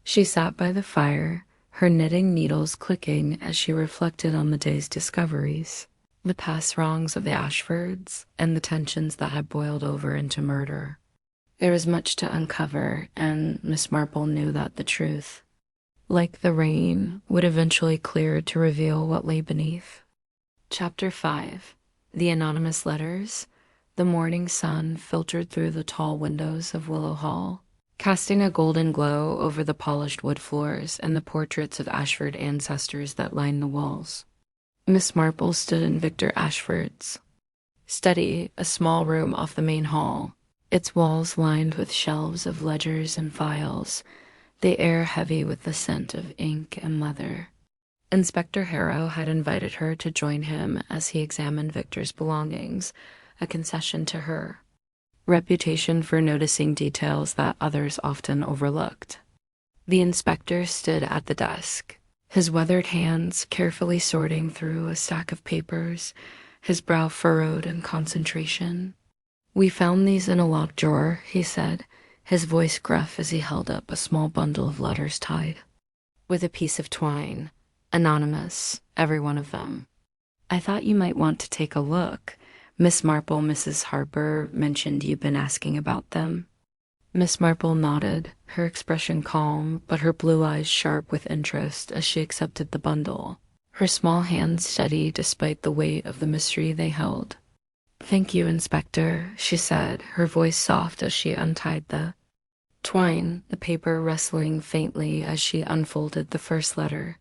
She sat by the fire, her knitting needles clicking as she reflected on the day's discoveries, the past wrongs of the Ashfords, and the tensions that had boiled over into murder. There was much to uncover, and Miss Marple knew that the truth, like the rain, would eventually clear to reveal what lay beneath. Chapter 5. The Anonymous Letters. The morning sun filtered through the tall windows of Willow Hall, casting a golden glow over the polished wood floors and the portraits of Ashford ancestors that lined the walls. Miss Marple stood in Victor Ashford's study, a small room off the main hall, its walls lined with shelves of ledgers and files, the air heavy with the scent of ink and leather. Inspector Harrow had invited her to join him as he examined Victor's belongings, a concession to her reputation for noticing details that others often overlooked. The inspector stood at the desk, his weathered hands carefully sorting through a stack of papers, his brow furrowed in concentration. "We found these in a locked drawer," he said, his voice gruff as he held up a small bundle of letters tied with a piece of twine. Anonymous, every one of them. "I thought you might want to take a look. Miss Marple, Mrs. Harper mentioned you've been asking about them." Miss Marple nodded, her expression calm, but her blue eyes sharp with interest as she accepted the bundle, her small hands steady despite the weight of the mystery they held. "Thank you, Inspector," she said, her voice soft as she untied the twine, the paper rustling faintly as she unfolded the first letter.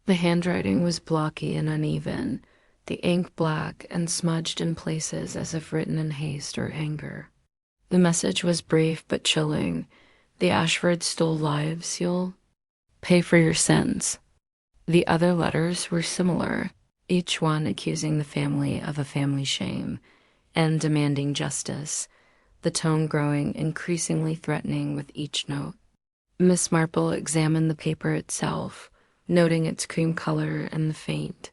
The handwriting was blocky and uneven, the ink black and smudged in places as if written in haste or anger. The message was brief but chilling. "The Ashfords stole lives. You'll pay for your sins." The other letters were similar, each one accusing the family of a family shame and demanding justice, the tone growing increasingly threatening with each note. Miss Marple examined the paper itself, noting its cream color and the faint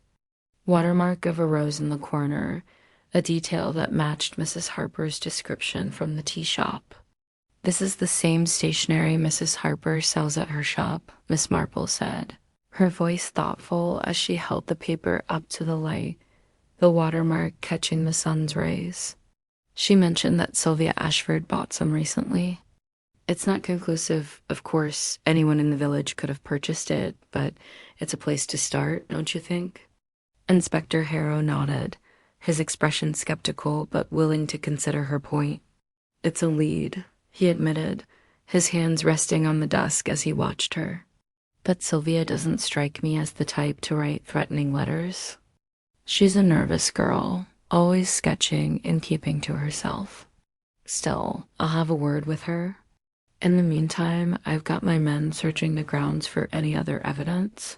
watermark of a rose in the corner, a detail that matched Mrs. Harper's description from the tea shop. "This is the same stationery Mrs. Harper sells at her shop," Miss Marple said, her voice thoughtful as she held the paper up to the light, the watermark catching the sun's rays. "She mentioned that Sylvia Ashford bought some recently. It's not conclusive, of course. Anyone in the village could have purchased it, but it's a place to start, don't you think?" Inspector Harrow nodded, his expression skeptical but willing to consider her point. "It's a lead," he admitted, his hands resting on the desk as he watched her. "But Sylvia doesn't strike me as the type to write threatening letters. She's a nervous girl, always sketching and keeping to herself. Still, I'll have a word with her. In the meantime, I've got my men searching the grounds for any other evidence.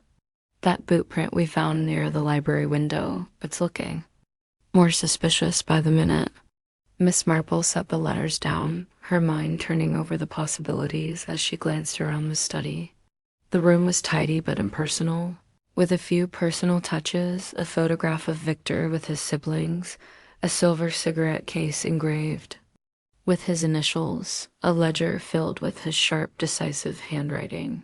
That boot print we found near the library window, it's looking more suspicious by the minute." Miss Marple set the letters down, her mind turning over the possibilities as she glanced around the study. The room was tidy but impersonal, with a few personal touches, a photograph of Victor with his siblings, a silver cigarette case engraved with his initials, a ledger filled with his sharp, decisive handwriting.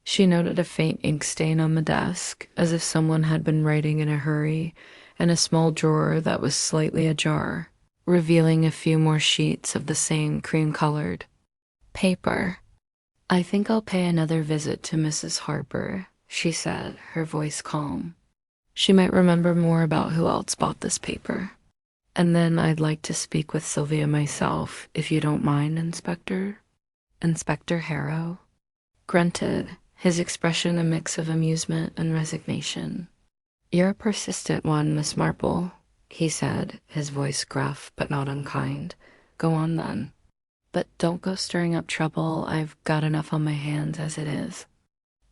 She noted a faint ink stain on the desk, as if someone had been writing in a hurry, and a small drawer that was slightly ajar, revealing a few more sheets of the same cream-colored paper. "I think I'll pay another visit to Mrs. Harper," she said, her voice calm. "She might remember more about who else bought this paper. And then I'd like to speak with Sylvia myself, if you don't mind, Inspector." Inspector Harrow grunted, his expression a mix of amusement and resignation. "You're a persistent one, Miss Marple," he said, his voice gruff but not unkind. "Go on then. But don't go stirring up trouble. I've got enough on my hands as it is."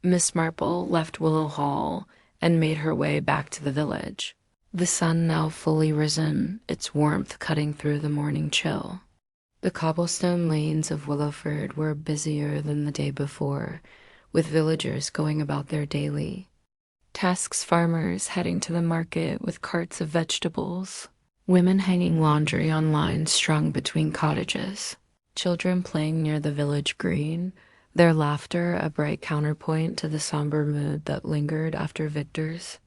Miss Marple left Willow Hall and made her way back to the village, the sun now fully risen, its warmth cutting through the morning chill. The cobblestone lanes of Willowford were busier than the day before, with villagers going about their daily tasks, farmers heading to the market with carts of vegetables, women hanging laundry on lines strung between cottages, children playing near the village green, their laughter a bright counterpoint to the somber mood that lingered after Victor's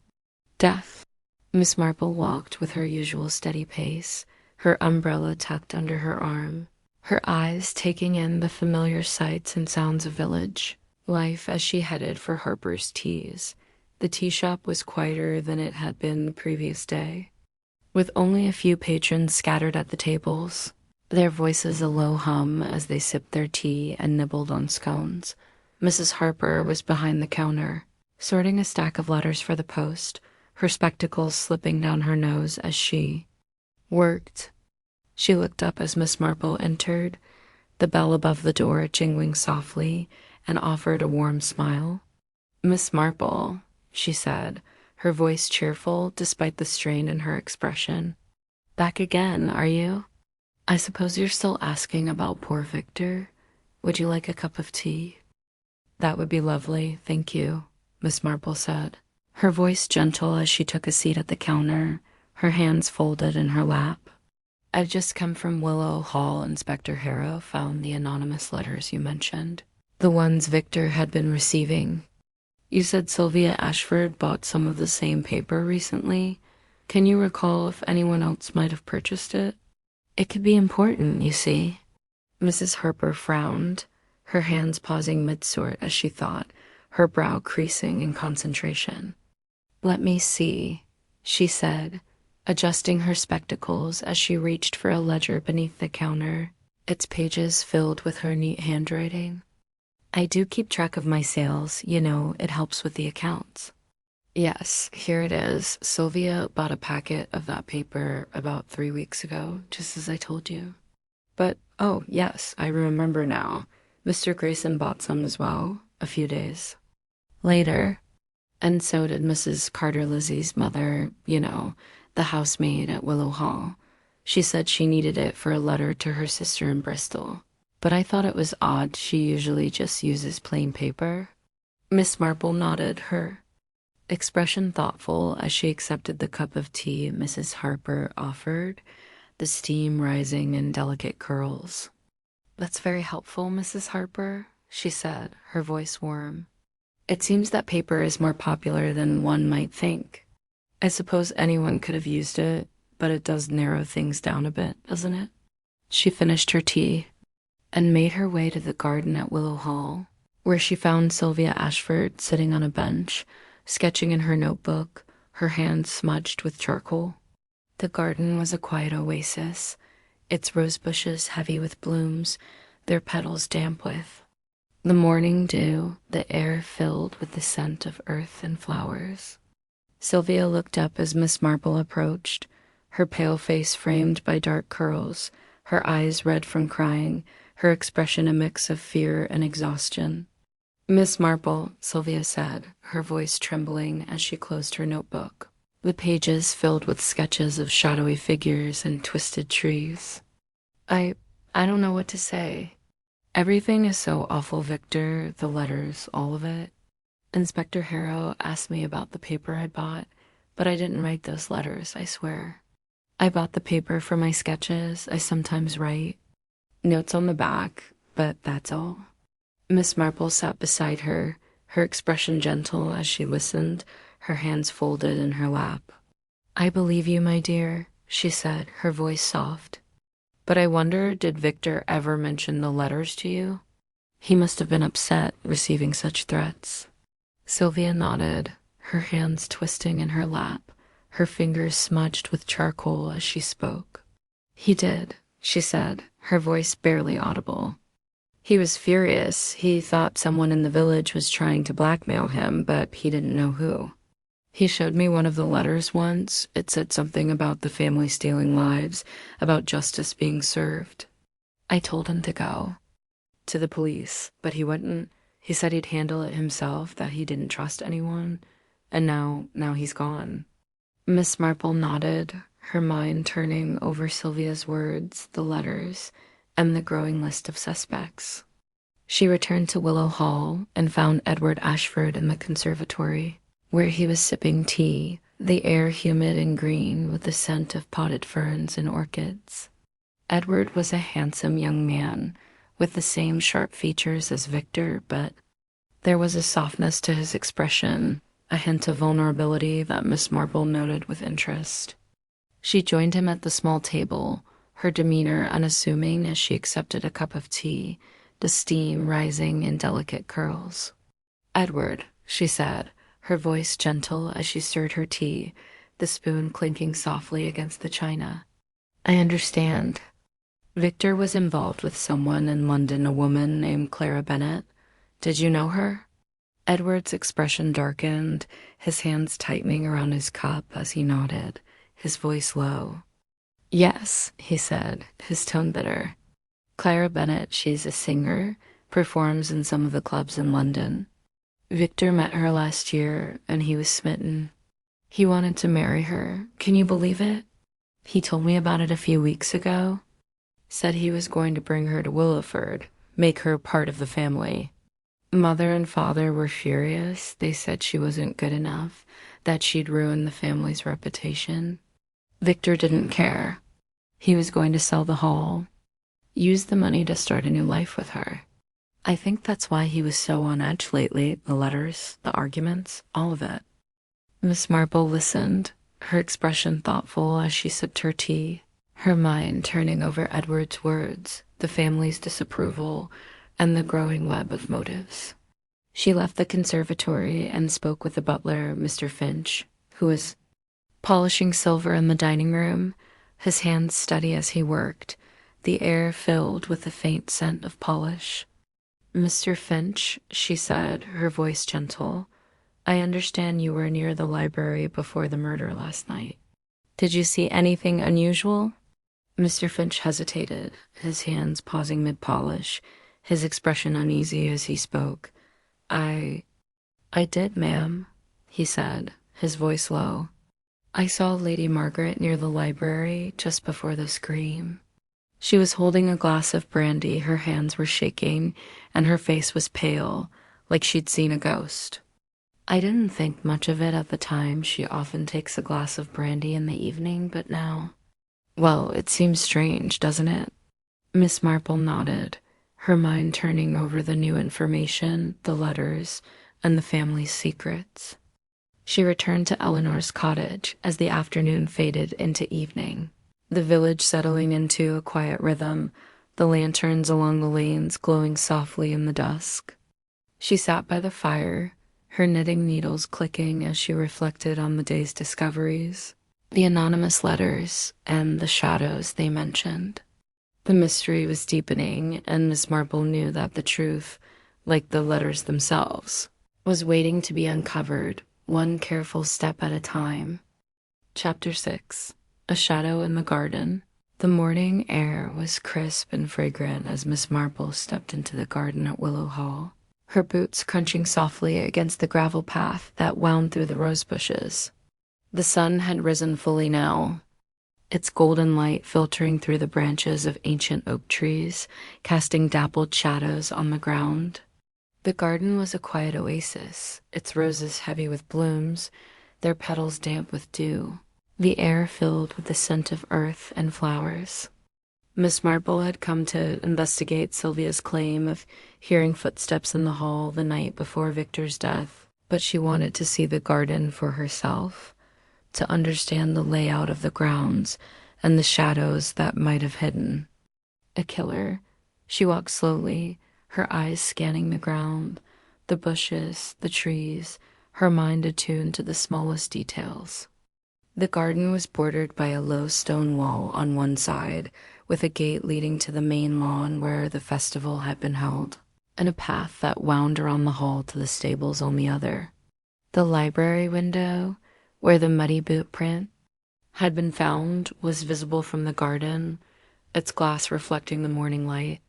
death. Miss Marple walked with her usual steady pace, her umbrella tucked under her arm, her eyes taking in the familiar sights and sounds of village life as she headed for Harper's Teas. The tea shop was quieter than it had been the previous day, with only a few patrons scattered at the tables, their voices a low hum as they sipped their tea and nibbled on scones. Mrs. Harper was behind the counter, sorting a stack of letters for the post, her spectacles slipping down her nose as she worked. She looked up as Miss Marple entered, the bell above the door jingling softly, and offered a warm smile. "Miss Marple," she said, her voice cheerful despite the strain in her expression. Back again, are you? I suppose you're still asking about poor Victor. Would you like a cup of tea? That would be lovely, thank you, Miss Marple said, her voice gentle as she took a seat at the counter, her hands folded in her lap. I've just come from Willow Hall. Inspector Harrow found the anonymous letters you mentioned, the ones Victor had been receiving. You said Sylvia Ashford bought some of the same paper recently. Can you recall if anyone else might have purchased it? It could be important, you see. Mrs. Harper frowned, her hands pausing mid-sort as she thought, her brow creasing in concentration. Let me see, she said, adjusting her spectacles as she reached for a ledger beneath the counter, its pages filled with her neat handwriting. I do keep track of my sales, you know, it helps with the accounts. Yes, here it is. Sylvia bought a packet of that paper about 3 weeks ago, just as I told you. But, oh, yes, I remember now. Mr. Grayson bought some as well, a few days later. And so did Mrs. Carter Lizzie's mother, you know, the housemaid at Willow Hall. She said she needed it for a letter to her sister in Bristol. But I thought it was odd she usually just uses plain paper. Miss Marple nodded, her expression thoughtful as she accepted the cup of tea Mrs. Harper offered, the steam rising in delicate curls. That's very helpful, Mrs. Harper, she said, her voice warm. It seems that paper is more popular than one might think. I suppose anyone could have used it, but it does narrow things down a bit, doesn't it? She finished her tea and made her way to the garden at Willow Hall, where she found Sylvia Ashford sitting on a bench, sketching in her notebook, her hands smudged with charcoal. The garden was a quiet oasis, its rose bushes heavy with blooms, their petals damp with the morning dew, the air filled with the scent of earth and flowers. Sylvia looked up as Miss Marple approached, her pale face framed by dark curls, her eyes red from crying, her expression a mix of fear and exhaustion. Miss Marple, Sylvia said, her voice trembling as she closed her notebook, the pages filled with sketches of shadowy figures and twisted trees. I don't know what to say. Everything is so awful, Victor, the letters, all of it. Inspector Harrow asked me about the paper I bought, but I didn't write those letters, I swear. I bought the paper for my sketches. I sometimes write notes on the back, but that's all. Miss Marple sat beside her, her expression gentle as she listened, her hands folded in her lap. I believe you, my dear, she said, her voice soft. But I wonder, did Victor ever mention the letters to you? He must have been upset receiving such threats. Sylvia nodded, her hands twisting in her lap, her fingers smudged with charcoal as she spoke. He did, she said, her voice barely audible. He was furious. He thought someone in the village was trying to blackmail him, but he didn't know who. He showed me one of the letters once. It said something about the family stealing lives, about justice being served. I told him to go to the police, but he wouldn't. He said he'd handle it himself, that he didn't trust anyone, and now he's gone. Miss Marple nodded, her mind turning over Sylvia's words, the letters, and the growing list of suspects. She returned to Willow Hall and found Edward Ashford in the conservatory, where he was sipping tea, the air humid and green with the scent of potted ferns and orchids. Edward was a handsome young man, with the same sharp features as Victor, but there was a softness to his expression, a hint of vulnerability that Miss Marple noted with interest. She joined him at the small table, her demeanor unassuming as she accepted a cup of tea, the steam rising in delicate curls. Edward, she said, her voice gentle as she stirred her tea, the spoon clinking softly against the china. I understand. Victor was involved with someone in London, a woman named Clara Bennett. Did you know her? Edward's expression darkened, his hands tightening around his cup as he nodded, his voice low. Yes, he said, his tone bitter. Clara Bennett, she's a singer, performs in some of the clubs in London. Victor met her last year, and he was smitten. He wanted to marry her. Can you believe it? He told me about it a few weeks ago. Said he was going to bring her to Willowford, make her part of the family. Mother and father were furious. They said she wasn't good enough, that she'd ruin the family's reputation. Victor didn't care. He was going to sell the hall, use the money to start a new life with her. I think that's why he was so on edge lately. The letters, the arguments, all of it. Miss Marple listened, her expression thoughtful as she sipped her tea, her mind turning over Edward's words, the family's disapproval, and the growing web of motives. She left the conservatory and spoke with the butler, Mr. Finch, who was polishing silver in the dining room, his hands steady as he worked, the air filled with the faint scent of polish. "Mr. Finch," she said, her voice gentle, "I understand you were near the library before the murder last night. Did you see anything unusual?" Mr. Finch hesitated, his hands pausing mid-polish, his expression uneasy as he spoke. I did, ma'am," he said, his voice low. "I saw Lady Margaret near the library just before the scream. She was holding a glass of brandy, her hands were shaking, and her face was pale, like she'd seen a ghost. I didn't think much of it at the time. She often takes a glass of brandy in the evening, but now... Well, it seems strange, doesn't it?" Miss Marple nodded, her mind turning over the new information, the letters, and the family's secrets. She returned to Eleanor's cottage as the afternoon faded into evening, the village settling into a quiet rhythm, the lanterns along the lanes glowing softly in the dusk. She sat by the fire, her knitting needles clicking as she reflected on the day's discoveries, the anonymous letters, and the shadows they mentioned. The mystery was deepening, and Miss Marple knew that the truth, like the letters themselves, was waiting to be uncovered, one careful step at a time. Chapter 6. A Shadow in the Garden. The morning air was crisp and fragrant as Miss Marple stepped into the garden at Willow Hall, her boots crunching softly against the gravel path that wound through the rose bushes. The sun had risen fully now, its golden light filtering through the branches of ancient oak trees, casting dappled shadows on the ground. The garden was a quiet oasis, its roses heavy with blooms, their petals damp with dew, the air filled with the scent of earth and flowers. Miss Marple had come to investigate Sylvia's claim of hearing footsteps in the hall the night before Victor's death, but she wanted to see the garden for herself, to understand the layout of the grounds and the shadows that might have hidden a killer. She walked slowly, her eyes scanning the ground, the bushes, the trees, her mind attuned to the smallest details. The garden was bordered by a low stone wall on one side, with a gate leading to the main lawn where the festival had been held, and a path that wound around the hall to the stables on the other. The library window, where the muddy boot print had been found, was visible from the garden, its glass reflecting the morning light.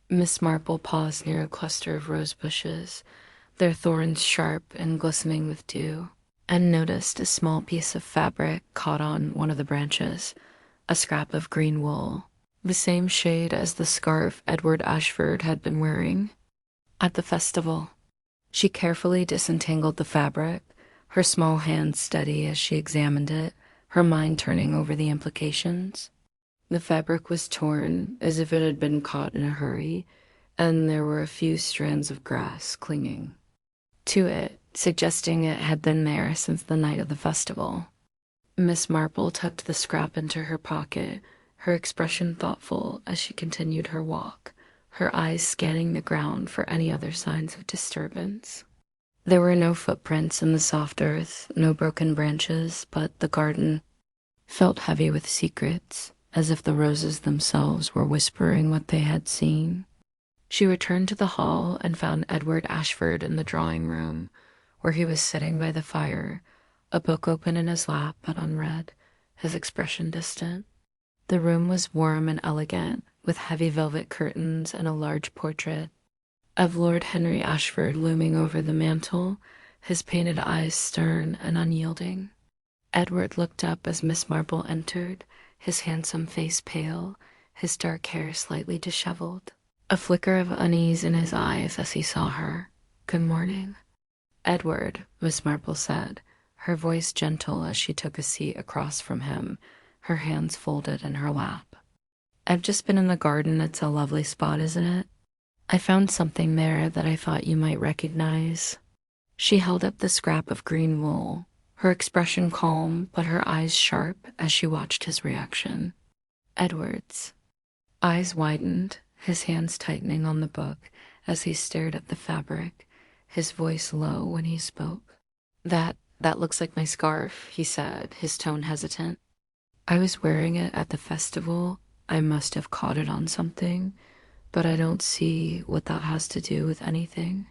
Miss Marple paused near a cluster of rose bushes, their thorns sharp and glistening with dew, and noticed a small piece of fabric caught on one of the branches, a scrap of green wool, the same shade as the scarf Edward Ashford had been wearing at the festival. She carefully disentangled the fabric, her small hands steady as she examined it, her mind turning over the implications. The fabric was torn, as if it had been caught in a hurry, and there were a few strands of grass clinging to it, suggesting it had been there since the night of the festival. Miss Marple tucked the scrap into her pocket, her expression thoughtful as she continued her walk, her eyes scanning the ground for any other signs of disturbance. There were no footprints in the soft earth, no broken branches, but the garden felt heavy with secrets, as if the roses themselves were whispering what they had seen. She returned to the hall and found Edward Ashford in the drawing room, where he was sitting by the fire, a book open in his lap but unread, his expression distant. The room was warm and elegant, with heavy velvet curtains and a large portrait of Lord Henry Ashford looming over the mantel, his painted eyes stern and unyielding. Edward looked up as Miss Marple entered, his handsome face pale, his dark hair slightly disheveled. A flicker of unease in his eyes as he saw her. "Good morning." "Edward," Miss Marple said, her voice gentle as she took a seat across from him, her hands folded in her lap. "I've just been in the garden. It's a lovely spot, isn't it? I found something there that I thought you might recognize." She held up the scrap of green wool, her expression calm but her eyes sharp as she watched his reaction. "Edward's." Eyes widened, his hands tightening on the book as he stared at the fabric, his voice low when he spoke. That looks like my scarf," he said, his tone hesitant. "I was wearing it at the festival. I must have caught it on something, but I don't see what that has to do with anything."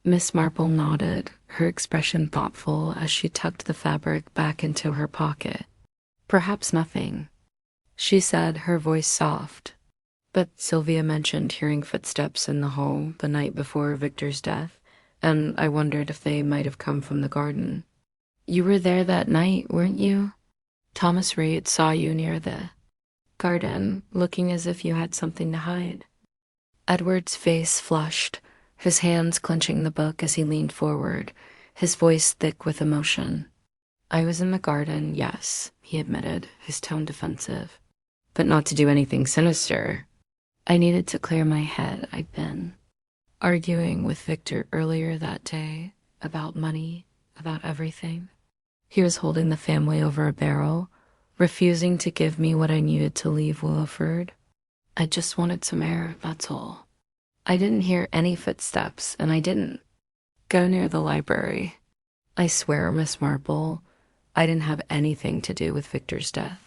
Miss Marple nodded, her expression thoughtful as she tucked the fabric back into her pocket. "Perhaps nothing," she said, her voice soft. "But Sylvia mentioned hearing footsteps in the hall the night before Victor's death, and I wondered if they might have come from the garden. You were there that night, weren't you? Thomas Reed saw you near the garden, looking as if you had something to hide." Edward's face flushed, his hands clenching the book as he leaned forward, his voice thick with emotion. "I was in the garden, yes," he admitted, his tone defensive. "But not to do anything sinister. I needed to clear my head. I'd been arguing with Victor earlier that day about money, about everything. He was holding the family over a barrel, refusing to give me what I needed to leave Willowford. I just wanted some air, that's all. I didn't hear any footsteps, and I didn't go near the library. I swear, Miss Marple, I didn't have anything to do with Victor's death."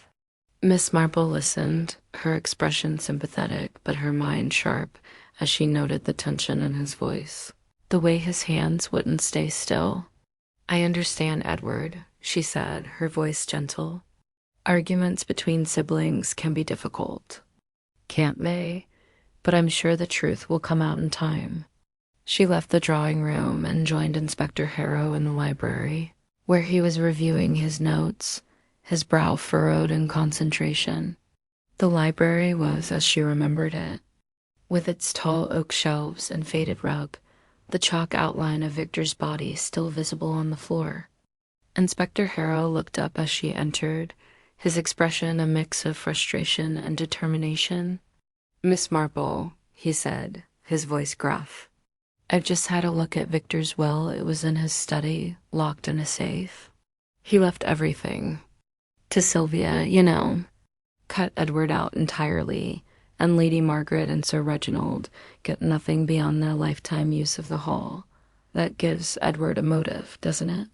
Miss Marple listened, her expression sympathetic but her mind sharp as she noted the tension in his voice, the way his hands wouldn't stay still. "I understand, Edward," she said, her voice gentle. "Arguments between siblings can be difficult, can't they? But I'm sure the truth will come out in time." She left the drawing room and joined Inspector Harrow in the library, where he was reviewing his notes, his brow furrowed in concentration. The library was as she remembered it, with its tall oak shelves and faded rug, the chalk outline of Victor's body still visible on the floor. Inspector Harrow looked up as she entered, his expression a mix of frustration and determination. "Miss Marple," he said, his voice gruff. "I've just had a look at Victor's will. It was in his study, locked in a safe. He left everything to Sylvia, you know." Cut Edward out entirely, and Lady Margaret and Sir Reginald get nothing beyond their lifetime use of the hall. That gives Edward a motive, doesn't it?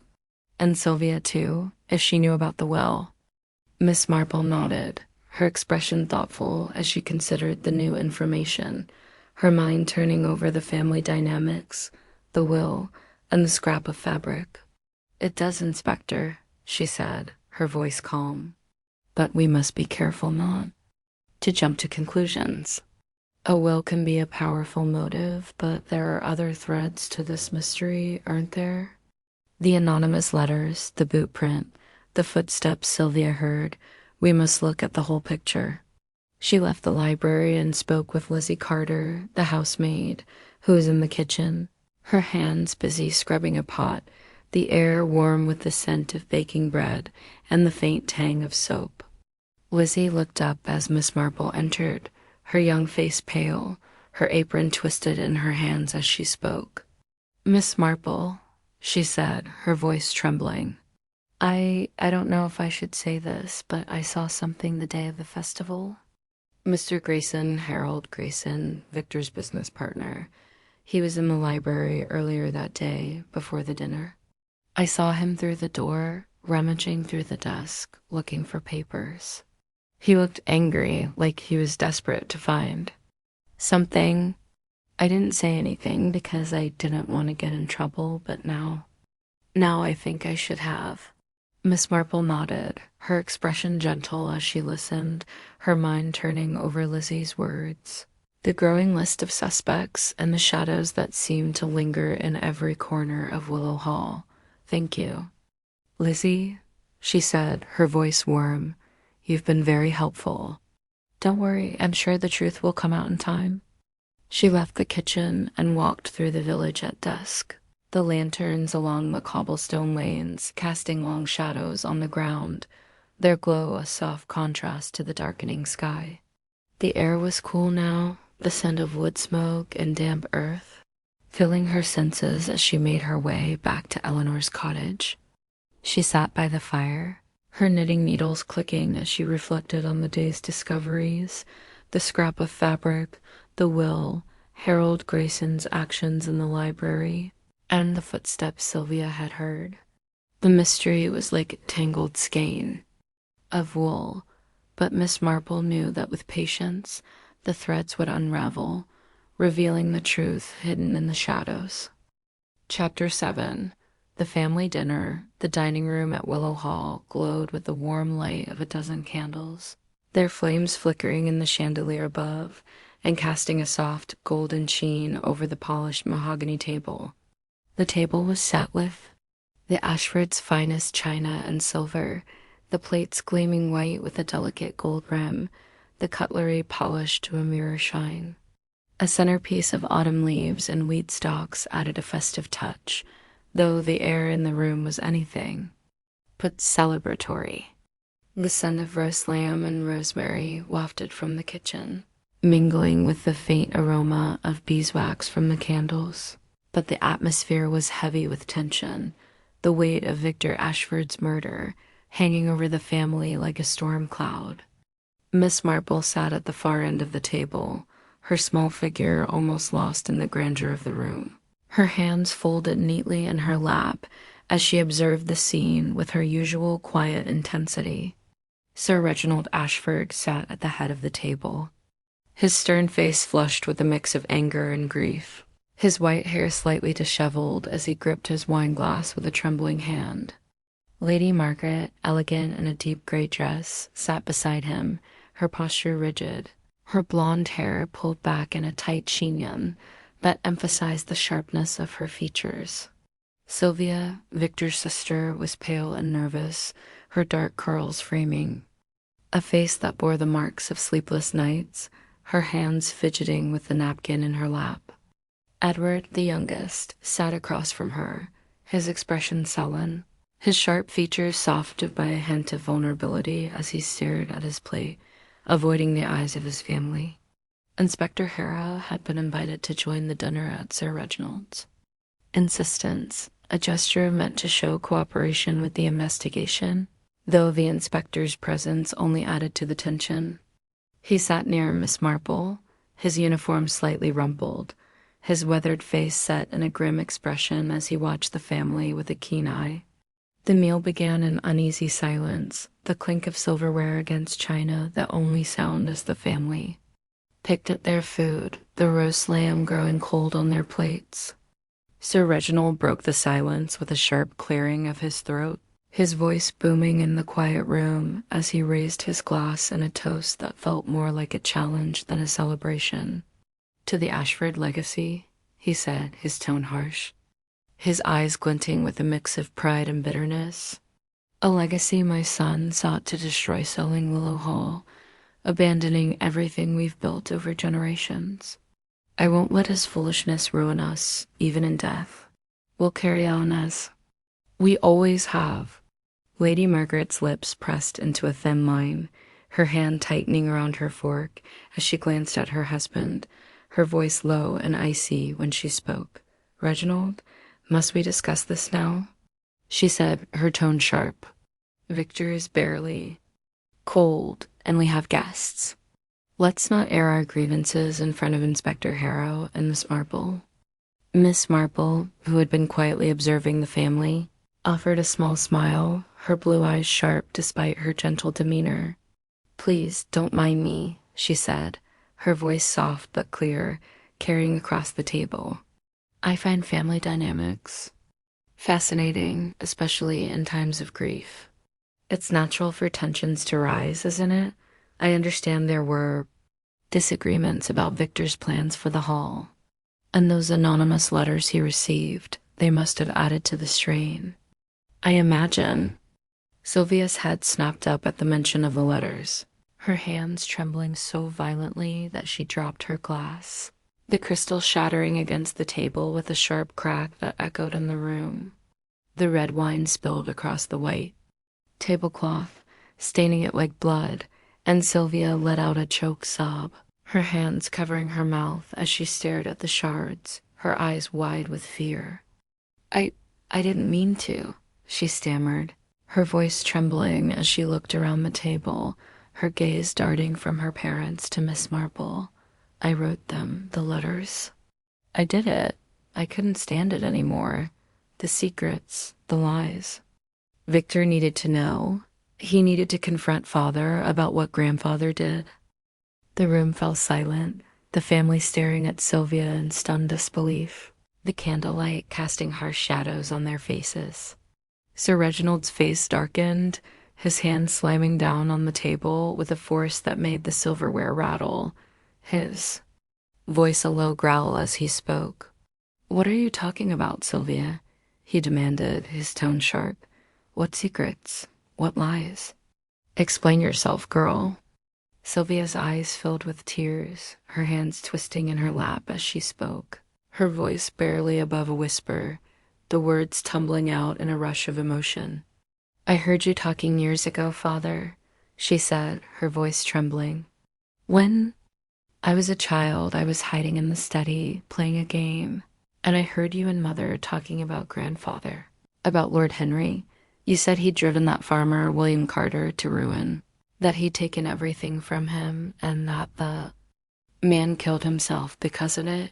And Sylvia, too, if she knew about the will. Miss Marple nodded, her expression thoughtful as she considered the new information, her mind turning over the family dynamics, the will, and the scrap of fabric. "It does, Inspector," she said, her voice calm. "But we must be careful not to jump to conclusions. A will can be a powerful motive, but there are other threads to this mystery, aren't there? The anonymous letters, the boot print, the footsteps Sylvia heard. We must look at the whole picture." She left the library and spoke with Lizzie Carter, the housemaid, who was in the kitchen, her hands busy scrubbing a pot, the air warm with the scent of baking bread and the faint tang of soap. Lizzie looked up as Miss Marple entered, her young face pale, her apron twisted in her hands as she spoke. "Miss Marple," she said, her voice trembling. I don't know if I should say this, but I saw something the day of the festival." Mr. Grayson, Harold Grayson, Victor's business partner. He was in the library earlier that day, before the dinner. "I saw him through the door, rummaging through the desk, looking for papers. He looked angry, like he was desperate to find something. I didn't say anything because I didn't want to get in trouble, but now I think I should have." Miss Marple nodded, her expression gentle as she listened, her mind turning over Lizzie's words. The growing list of suspects and the shadows that seemed to linger in every corner of Willow Hall. Thank you. Lizzie, she said, her voice warm, you've been very helpful. Don't worry, I'm sure the truth will come out in time. She left the kitchen and walked through the village at dusk, the lanterns along the cobblestone lanes casting long shadows on the ground, their glow a soft contrast to the darkening sky. The air was cool now, the scent of wood smoke and damp earth, filling her senses as she made her way back to Eleanor's cottage. She sat by the fire, her knitting needles clicking as she reflected on the day's discoveries, the scrap of fabric, the will, Harold Grayson's actions in the library, and the footsteps Sylvia had heard. The mystery was like a tangled skein of wool, but Miss Marple knew that with patience, the threads would unravel, revealing the truth hidden in the shadows. Chapter 7. The family dinner, the dining room at Willow Hall, glowed with the warm light of a dozen candles, their flames flickering in the chandelier above and casting a soft golden sheen over the polished mahogany table. The table was set with the Ashford's finest china and silver, the plates gleaming white with a delicate gold rim, the cutlery polished to a mirror shine. A centerpiece of autumn leaves and weed stalks added a festive touch, though the air in the room was anything but celebratory. The scent of roast lamb and rosemary wafted from the kitchen, mingling with the faint aroma of beeswax from the candles. But the atmosphere was heavy with tension, the weight of Victor Ashford's murder hanging over the family like a storm cloud. Miss Marple sat at the far end of the table, her small figure almost lost in the grandeur of the room, her hands folded neatly in her lap as she observed the scene with her usual quiet intensity. Sir Reginald Ashford sat at the head of the table, his stern face flushed with a mix of anger and grief, his white hair slightly disheveled as he gripped his wine-glass with a trembling hand. Lady Margaret, elegant in a deep grey dress, sat beside him, her posture rigid, her blonde hair pulled back in a tight chignon that emphasized the sharpness of her features. Sylvia, Victor's sister, was pale and nervous, her dark curls framing a face that bore the marks of sleepless nights, her hands fidgeting with the napkin in her lap. Edward, the youngest, sat across from her, his expression sullen, his sharp features softened by a hint of vulnerability as he stared at his plate, avoiding the eyes of his family. Inspector Harrow had been invited to join the dinner at Sir Reginald's. Insistence, a gesture meant to show cooperation with the investigation, though the inspector's presence only added to the tension. He sat near Miss Marple, his uniform slightly rumpled, his weathered face set in a grim expression as he watched the family with a keen eye. The meal began in uneasy silence, the clink of silverware against china that only sound as the family picked at their food, the roast lamb growing cold on their plates. Sir Reginald broke the silence with a sharp clearing of his throat, his voice booming in the quiet room as he raised his glass in a toast that felt more like a challenge than a celebration. To the Ashford legacy, he said, his tone harsh, his eyes glinting with a mix of pride and bitterness. A legacy my son sought to destroy selling Willow Hall, abandoning everything we've built over generations. I won't let his foolishness ruin us, even in death. We'll carry on as we always have. Lady Margaret's lips pressed into a thin line, her hand tightening around her fork as she glanced at her husband, her voice low and icy when she spoke. Reginald, must we discuss this now? She said, her tone sharp. Victor is barely cold, and we have guests. Let's not air our grievances in front of Inspector Harrow and Miss Marple. Miss Marple, who had been quietly observing the family, offered a small smile, her blue eyes sharp despite her gentle demeanor. Please, don't mind me, she said, her voice soft but clear, carrying across the table. I find family dynamics fascinating, especially in times of grief. It's natural for tensions to rise, isn't it? I understand there were disagreements about Victor's plans for the hall, and those anonymous letters he received, they must have added to the strain. I imagine. Sylvia's head snapped up at the mention of the letters, her hands trembling so violently that she dropped her glass, the crystal shattering against the table with a sharp crack that echoed in the room. The red wine spilled across the white tablecloth, staining it like blood, and Sylvia let out a choked sob, her hands covering her mouth as she stared at the shards, her eyes wide with fear. I didn't mean to, she stammered, her voice trembling as she looked around the table, her gaze darting from her parents to Miss Marple. I wrote them, the letters. I did it. I couldn't stand it anymore. The secrets, the lies. Victor needed to know. He needed to confront Father about what Grandfather did. The room fell silent, the family staring at Sylvia in stunned disbelief, the candlelight casting harsh shadows on their faces. Sir Reginald's face darkened, his hand slamming down on the table with a force that made the silverware rattle. His voice a low growl as he spoke. "What are you talking about, Sylvia?" he demanded, his tone sharp. "What secrets? What lies? Explain yourself, girl." Sylvia's eyes filled with tears, her hands twisting in her lap as she spoke, her voice barely above a whisper, the words tumbling out in a rush of emotion. "I heard you talking years ago, Father," she said, her voice trembling. "When I was a child, I was hiding in the study, playing a game, and I heard you and Mother talking about Grandfather, about Lord Henry. You said he'd driven that farmer, William Carter, to ruin, that he'd taken everything from him, and that the man killed himself because of it.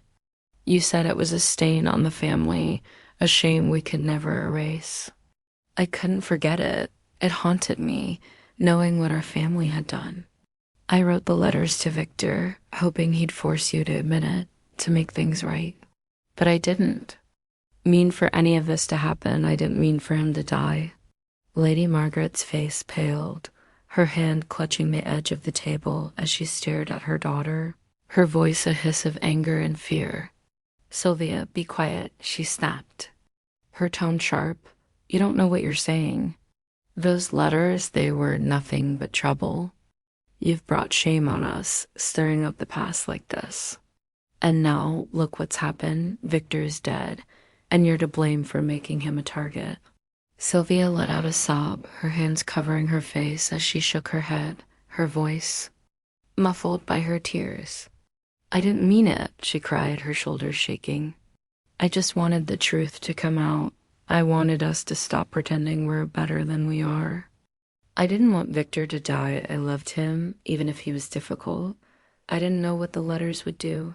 You said it was a stain on the family, a shame we could never erase. I couldn't forget it. It haunted me, knowing what our family had done. I wrote the letters to Victor, hoping he'd force you to admit it, to make things right. But I didn't mean for any of this to happen. I didn't mean for him to die." Lady Margaret's face paled, her hand clutching the edge of the table as she stared at her daughter, her voice a hiss of anger and fear. "Sylvia, be quiet," she snapped, her tone sharp. "You don't know what you're saying. Those letters, they were nothing but trouble. You've brought shame on us, stirring up the past like this. And now, look what's happened. Victor is dead, and you're to blame for making him a target." Sylvia let out a sob, her hands covering her face as she shook her head, her voice muffled by her tears. "I didn't mean it," she cried, her shoulders shaking. "I just wanted the truth to come out. I wanted us to stop pretending we're better than we are. I didn't want Victor to die. I loved him, even if he was difficult. I didn't know what the letters would do."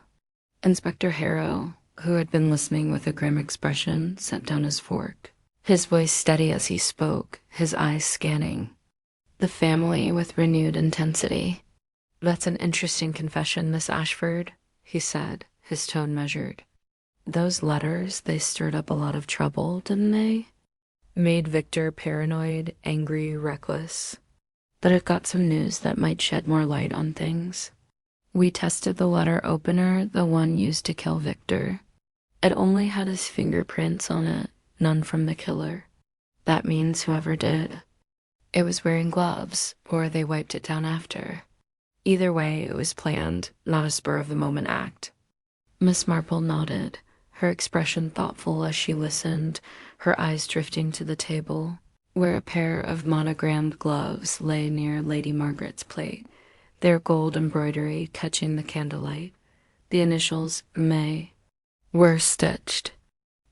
Inspector Harrow, who had been listening with a grim expression, set down his fork, his voice steady as he spoke, his eyes scanning the family with renewed intensity. "That's an interesting confession, Miss Ashford," he said, his tone measured. "Those letters, they stirred up a lot of trouble, didn't they? Made Victor paranoid, angry, reckless. But it got some news that might shed more light on things. We tested the letter opener, the one used to kill Victor. It only had his fingerprints on it, none from the killer. That means whoever did. It was wearing gloves, or they wiped it down after. Either way, it was planned, not a spur-of-the-moment act." Miss Marple nodded, her expression thoughtful as she listened, her eyes drifting to the table, where a pair of monogrammed gloves lay near Lady Margaret's plate, their gold embroidery catching the candlelight. The initials May were stitched,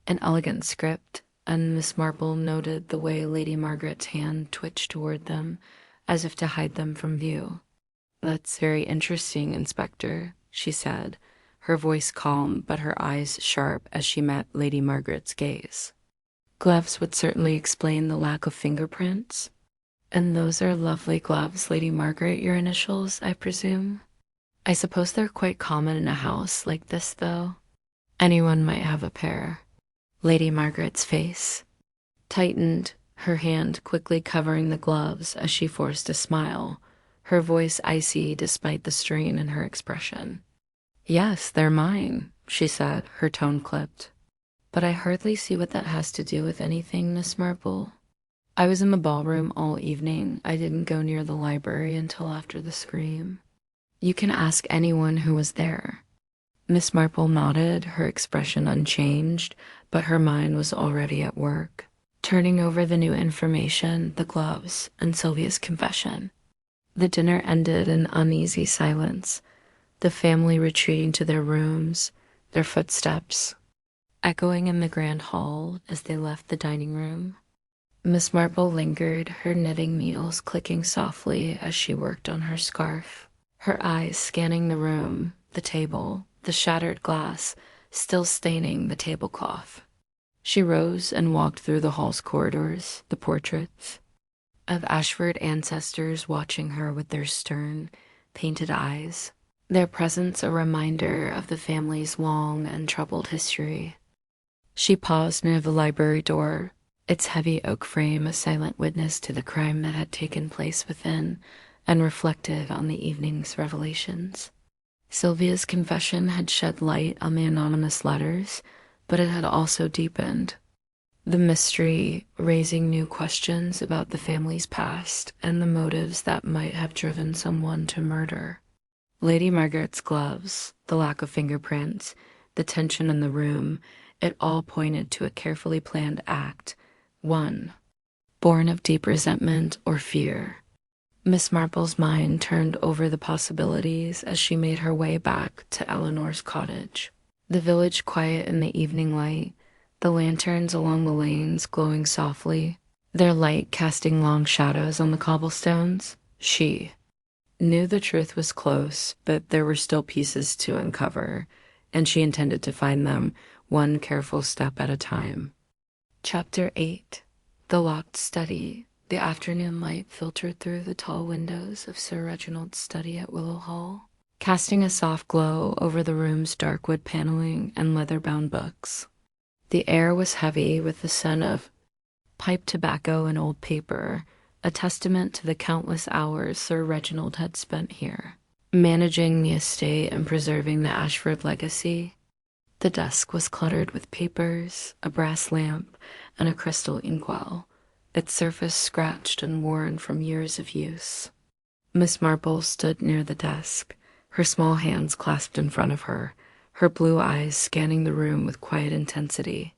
an elegant script, and Miss Marple noted the way Lady Margaret's hand twitched toward them, as if to hide them from view. "That's very interesting, Inspector," she said, her voice calm but her eyes sharp as she met Lady Margaret's gaze. "Gloves would certainly explain the lack of fingerprints. And those are lovely gloves, Lady Margaret, your initials, I presume? I suppose they're quite common in a house like this, though. Anyone might have a pair." Lady Margaret's face tightened, her hand quickly covering the gloves as she forced a smile, her voice icy despite the strain in her expression. "Yes, they're mine," she said, her tone clipped. "But I hardly see what that has to do with anything, Miss Marple. I was in the ballroom all evening. I didn't go near the library until after the scream. You can ask anyone who was there." Miss Marple nodded, her expression unchanged, but her mind was already at work, turning over the new information, the gloves, and Sylvia's confession. The dinner ended in uneasy silence, the family retreating to their rooms, their footsteps echoing in the grand hall as they left the dining room. Miss Marple lingered, her knitting needles clicking softly as she worked on her scarf, her eyes scanning the room, the table, the shattered glass, still staining the tablecloth. She rose and walked through the hall's corridors, the portraits of Ashford ancestors watching her with their stern, painted eyes, their presence a reminder of the family's long and troubled history. She paused near the library door, its heavy oak frame a silent witness to the crime that had taken place within and reflected on the evening's revelations. Sylvia's confession had shed light on the anonymous letters, but it had also deepened the mystery, raising new questions about the family's past and the motives that might have driven someone to murder. Lady Margaret's gloves, the lack of fingerprints, the tension in the room, it all pointed to a carefully planned act, one born of deep resentment or fear. Miss Marple's mind turned over the possibilities as she made her way back to Eleanor's cottage. The village quiet in the evening light, the lanterns along the lanes glowing softly, their light casting long shadows on the cobblestones. She knew the truth was close, but there were still pieces to uncover, and she intended to find them one careful step at a time. Chapter 8. The Locked Study. The afternoon light filtered through the tall windows of Sir Reginald's study at Willow Hall, casting a soft glow over the room's dark wood paneling and leather-bound books. The air was heavy with the scent of pipe tobacco and old paper, a testament to the countless hours Sir Reginald had spent here, managing the estate and preserving the Ashford legacy. The desk was cluttered with papers, a brass lamp, and a crystal inkwell, its surface scratched and worn from years of use. Miss Marple stood near the desk, her small hands clasped in front of her, her blue eyes scanning the room with quiet intensity.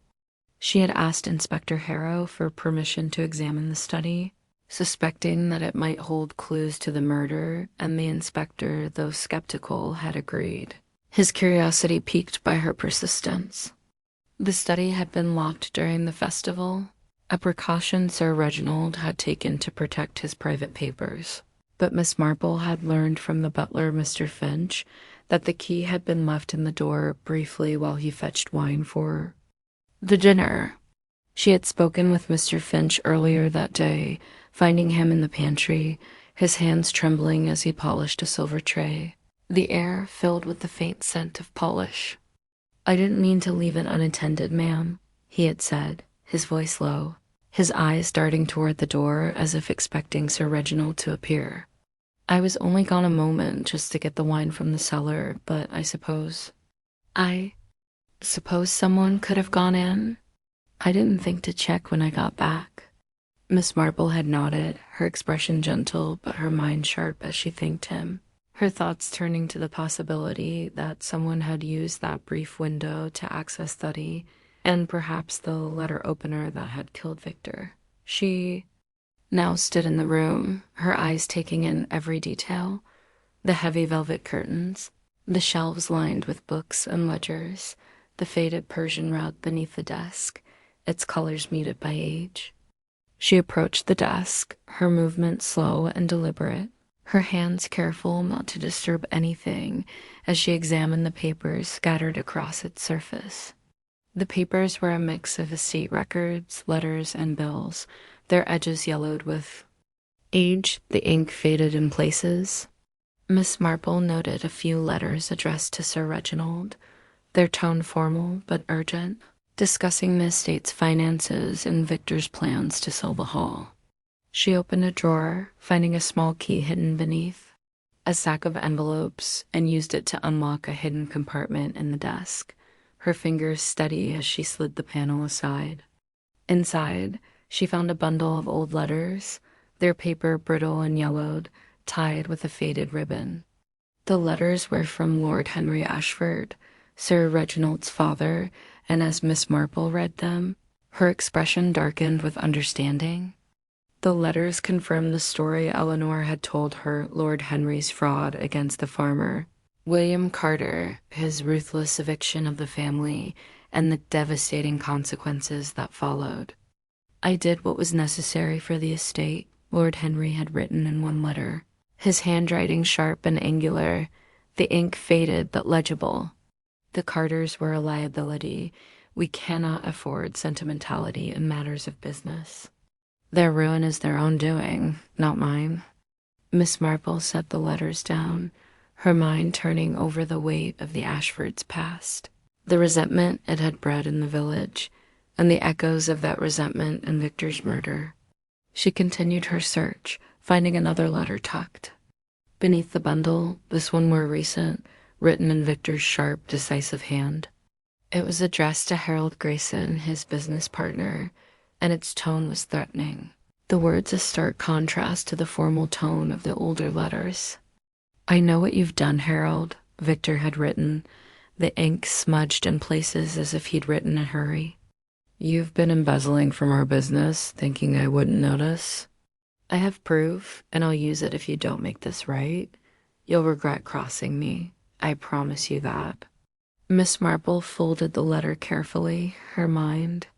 She had asked Inspector Harrow for permission to examine the study, suspecting that it might hold clues to the murder, and the inspector, though skeptical, had agreed, his curiosity piqued by her persistence. The study had been locked during the festival, a precaution Sir Reginald had taken to protect his private papers. But Miss Marple had learned from the butler, Mr. Finch, that the key had been left in the door briefly while he fetched wine for the dinner. She had spoken with Mr. Finch earlier that day, finding him in the pantry, his hands trembling as he polished a silver tray, the air filled with the faint scent of polish. "I didn't mean to leave it unattended, ma'am," he had said, his voice low, his eyes darting toward the door as if expecting Sir Reginald to appear. "I was only gone a moment just to get the wine from the cellar, but I suppose someone could have gone in. I didn't think to check when I got back." Miss Marple had nodded, her expression gentle but her mind sharp as she thanked him, her thoughts turning to the possibility that someone had used that brief window to access study, and perhaps the letter opener that had killed Victor. She now stood in the room, her eyes taking in every detail, the heavy velvet curtains, the shelves lined with books and ledgers, the faded Persian rug beneath the desk, its colors muted by age. She approached the desk, her movements slow and deliberate, her hands careful not to disturb anything as she examined the papers scattered across its surface. The papers were a mix of estate records, letters, and bills, their edges yellowed with age, the ink faded in places. Miss Marple noted a few letters addressed to Sir Reginald, their tone formal but urgent, discussing the estate's finances and Victor's plans to sell the hall. She opened a drawer, finding a small key hidden beneath, a sack of envelopes, and used it to unlock a hidden compartment in the desk, her fingers steady as she slid the panel aside. Inside, she found a bundle of old letters, their paper brittle and yellowed, tied with a faded ribbon. The letters were from Lord Henry Ashford, Sir Reginald's father, and as Miss Marple read them, her expression darkened with understanding. The letters confirmed the story Eleanor had told her Lord Henry's fraud against the farmer, William Carter, his ruthless eviction of the family, and the devastating consequences that followed. "I did what was necessary for the estate," Lord Henry had written in one letter, his handwriting sharp and angular, the ink faded but legible. "The Carters were a liability. We cannot afford sentimentality in matters of business. Their ruin is their own doing, not mine." Miss Marple set the letters down, her mind turning over the weight of the Ashfords' past, the resentment it had bred in the village, and the echoes of that resentment in Victor's murder. She continued her search, finding another letter tucked. Beneath the bundle, this one more recent, written in Victor's sharp, decisive hand. It was addressed to Harold Grayson, his business partner, and its tone was threatening. The words a stark contrast to the formal tone of the older letters. "I know what you've done, Harold," Victor had written, the ink smudged in places as if he'd written in a hurry. "You've been embezzling from our business, thinking I wouldn't notice. I have proof, and I'll use it if you don't make this right. You'll regret crossing me. I promise you that." Miss Marple folded the letter carefully, her mind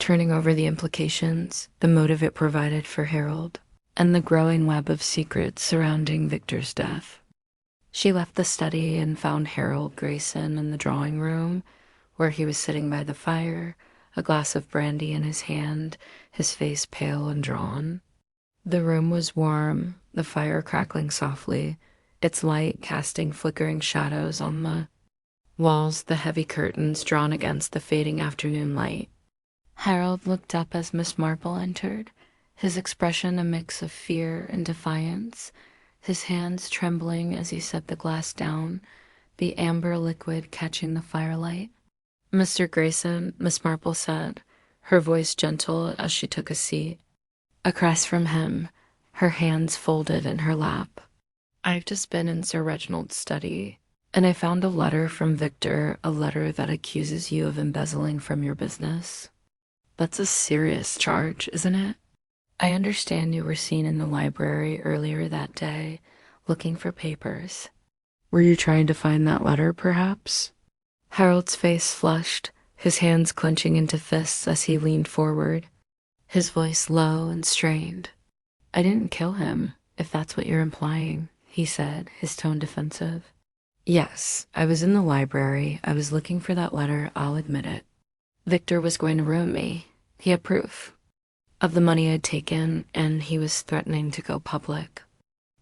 turning over the implications, the motive it provided for Harold, and the growing web of secrets surrounding Victor's death. She left the study and found Harold Grayson in the drawing room, where he was sitting by the fire, a glass of brandy in his hand, his face pale and drawn. The room was warm, the fire crackling softly, its light casting flickering shadows on the walls, the heavy curtains drawn against the fading afternoon light. Harold looked up as Miss Marple entered, his expression a mix of fear and defiance, his hands trembling as he set the glass down, the amber liquid catching the firelight. "Mr. Grayson," Miss Marple said, her voice gentle as she took a seat. Across from him, her hands folded in her lap. "I've just been in Sir Reginald's study, and I found a letter from Victor, a letter that accuses you of embezzling from your business. That's a serious charge, isn't it? I understand you were seen in the library earlier that day, looking for papers. Were you trying to find that letter, perhaps?" Harold's face flushed, his hands clenching into fists as he leaned forward, his voice low and strained. "I didn't kill him, if that's what you're implying," he said, his tone defensive. "Yes, I was in the library. I was looking for that letter, I'll admit it. Victor was going to ruin me. He had proof of the money I'd taken, and he was threatening to go public.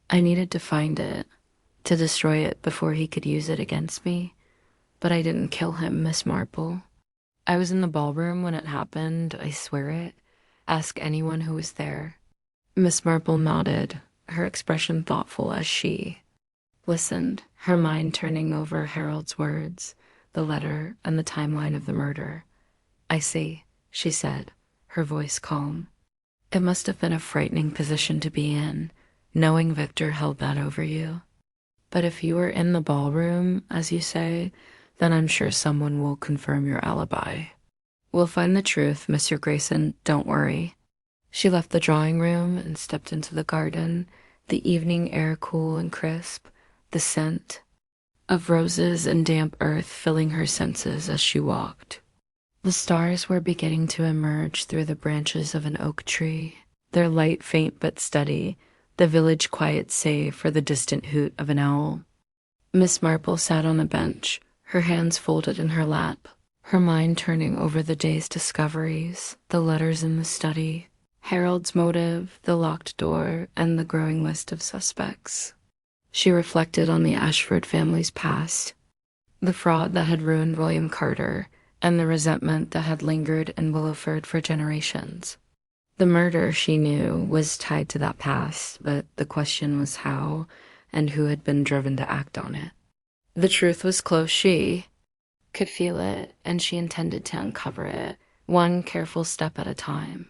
I needed to find it, to destroy it before he could use it against me. But I didn't kill him, Miss Marple. I was in the ballroom when it happened, I swear it. Ask anyone who was there." Miss Marple nodded, her expression thoughtful as she listened, her mind turning over Harold's words, the letter, and the timeline of the murder. "I see," she said, her voice calm. "It must have been a frightening position to be in, knowing Victor held that over you. But if you were in the ballroom, as you say, then I'm sure someone will confirm your alibi. We'll find the truth, Mr. Grayson, don't worry." She left the drawing room and stepped into the garden, the evening air cool and crisp, the scent of roses and damp earth filling her senses as she walked. The stars were beginning to emerge through the branches of an oak tree, their light faint but steady, the village quiet save for the distant hoot of an owl. Miss Marple sat on a bench, her hands folded in her lap, her mind turning over the day's discoveries, the letters in the study, Harold's motive, the locked door, and the growing list of suspects. She reflected on the Ashford family's past, the fraud that had ruined William Carter, and the resentment that had lingered in Willowford for generations. The murder, she knew, was tied to that past, but the question was how and who had been driven to act on it. The truth was close. She could feel it, and she intended to uncover it, one careful step at a time.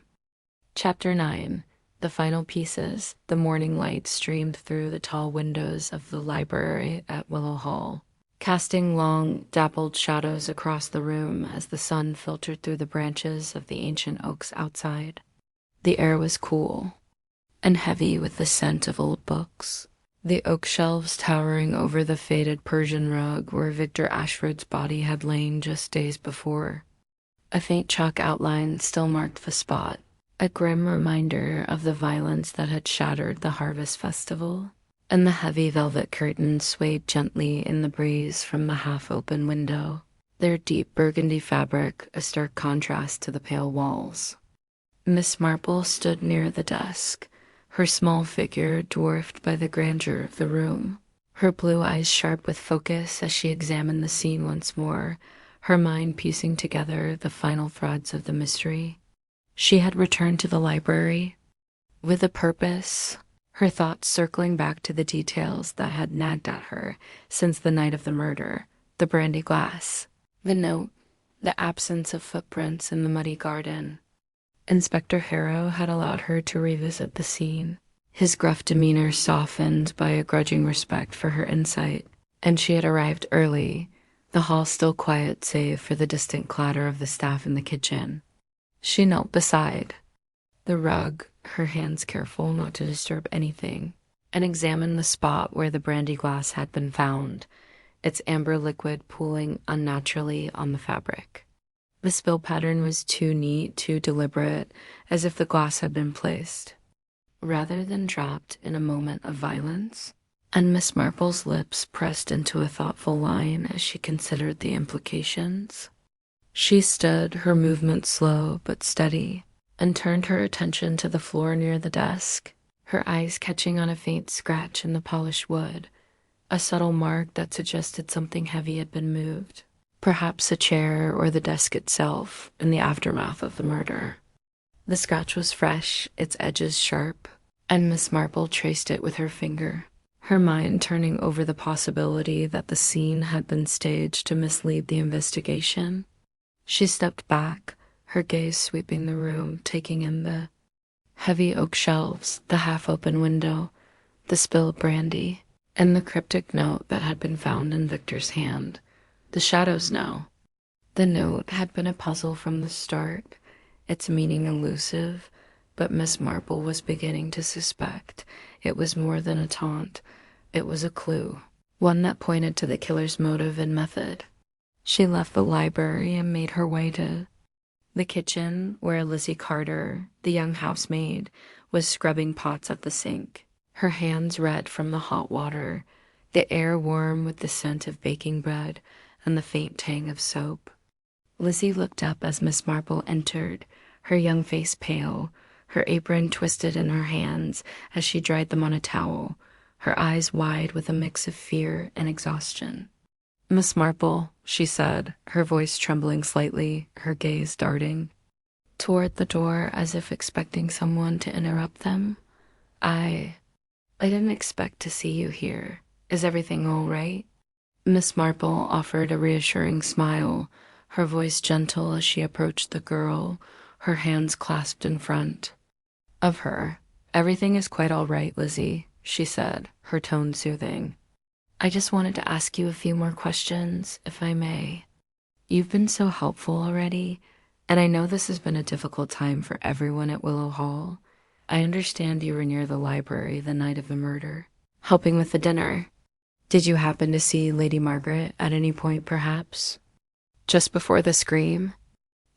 Chapter 9. The final pieces. The morning light streamed through the tall windows of the library at Willow Hall, casting long, dappled shadows across the room as the sun filtered through the branches of the ancient oaks outside. The air was cool and heavy with the scent of old books. The oak shelves towering over the faded Persian rug where Victor Ashford's body had lain just days before. A faint chalk outline still marked the spot, a grim reminder of the violence that had shattered the harvest festival, and the heavy velvet curtains swayed gently in the breeze from the half-open window, their deep burgundy fabric a stark contrast to the pale walls. Miss Marple stood near the desk, her small figure dwarfed by the grandeur of the room, her blue eyes sharp with focus as she examined the scene once more, her mind piecing together the final threads of the mystery. She had returned to the library with a purpose, her thoughts circling back to the details that had nagged at her since the night of the murder, the brandy glass, the note, the absence of footprints in the muddy garden. Inspector Harrow had allowed her to revisit the scene, his gruff demeanor softened by a grudging respect for her insight, and she had arrived early, the hall still quiet save for the distant clatter of the staff in the kitchen. She knelt beside the rug, her hands careful not to disturb anything, and examined the spot where the brandy glass had been found, its amber liquid pooling unnaturally on the fabric. The spill pattern was too neat, too deliberate, as if the glass had been placed, rather than dropped in a moment of violence, and Miss Marple's lips pressed into a thoughtful line as she considered the implications. She stood, her movement slow but steady, and turned her attention to the floor near the desk, her eyes catching on a faint scratch in the polished wood, a subtle mark that suggested something heavy had been moved. Perhaps a chair or the desk itself in the aftermath of the murder. The scratch was fresh, its edges sharp, and Miss Marple traced it with her finger, her mind turning over the possibility that the scene had been staged to mislead the investigation. She stepped back, her gaze sweeping the room, taking in the heavy oak shelves, the half-open window, the spilled brandy, and the cryptic note that had been found in Victor's hand. The shadows now. The note had been a puzzle from the start, its meaning elusive, but Miss Marple was beginning to suspect it was more than a taunt. It was a clue, one that pointed to the killer's motive and method. She left the library and made her way to the kitchen, where Lizzie Carter, the young housemaid, was scrubbing pots at the sink, her hands red from the hot water, the air warm with the scent of baking bread and the faint tang of soap. Lizzie looked up as Miss Marple entered, her young face pale, her apron twisted in her hands as she dried them on a towel, her eyes wide with a mix of fear and exhaustion. "Miss Marple," she said, her voice trembling slightly, her gaze darting toward the door as if expecting someone to interrupt them. I didn't expect to see you here. Is everything all right?" Miss Marple offered a reassuring smile, her voice gentle as she approached the girl, her hands clasped in front of her. "Everything is quite all right, Lizzie," she said, her tone soothing. "I just wanted to ask you a few more questions, if I may. You've been so helpful already, and I know this has been a difficult time for everyone at Willow Hall. I understand you were near the library the night of the murder, helping with the dinner. Did you happen to see Lady Margaret at any point, perhaps? Just before the scream?"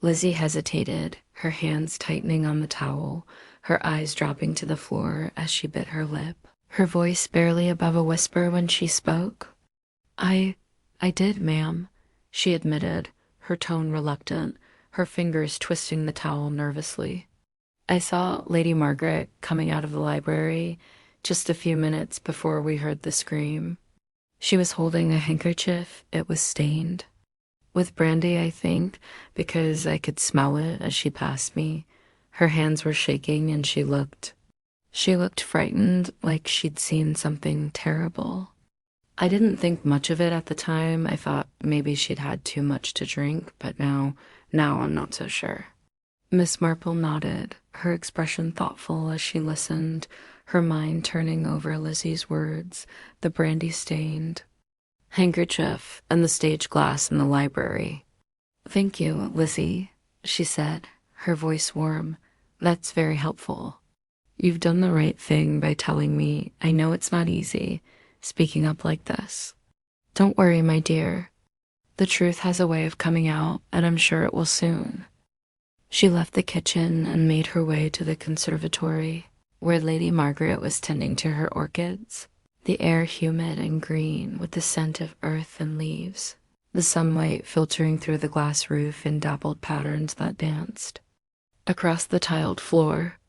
Lizzie hesitated, her hands tightening on the towel, her eyes dropping to the floor as she bit her lip, her voice barely above a whisper when she spoke. I did, ma'am," she admitted, her tone reluctant, her fingers twisting the towel nervously. "I saw Lady Margaret coming out of the library just a few minutes before we heard the scream. She was holding a handkerchief. It was stained with brandy, I think, because I could smell it as she passed me. Her hands were shaking and she looked frightened, like she'd seen something terrible. I didn't think much of it at the time. I thought maybe she'd had too much to drink, but now I'm not so sure. Miss Marple nodded, her expression thoughtful as she listened, her mind turning over Lizzie's words, the brandy-stained handkerchief and the stage glass in the library. "Thank you, Lizzie," she said, her voice warm. "That's very helpful. You've done the right thing by telling me. I know it's not easy, speaking up like this. Don't worry, my dear. The truth has a way of coming out, and I'm sure it will soon." She left the kitchen and made her way to the conservatory, where Lady Margaret was tending to her orchids, the air humid and green with the scent of earth and leaves, the sunlight filtering through the glass roof in dappled patterns that danced. Across the tiled floor,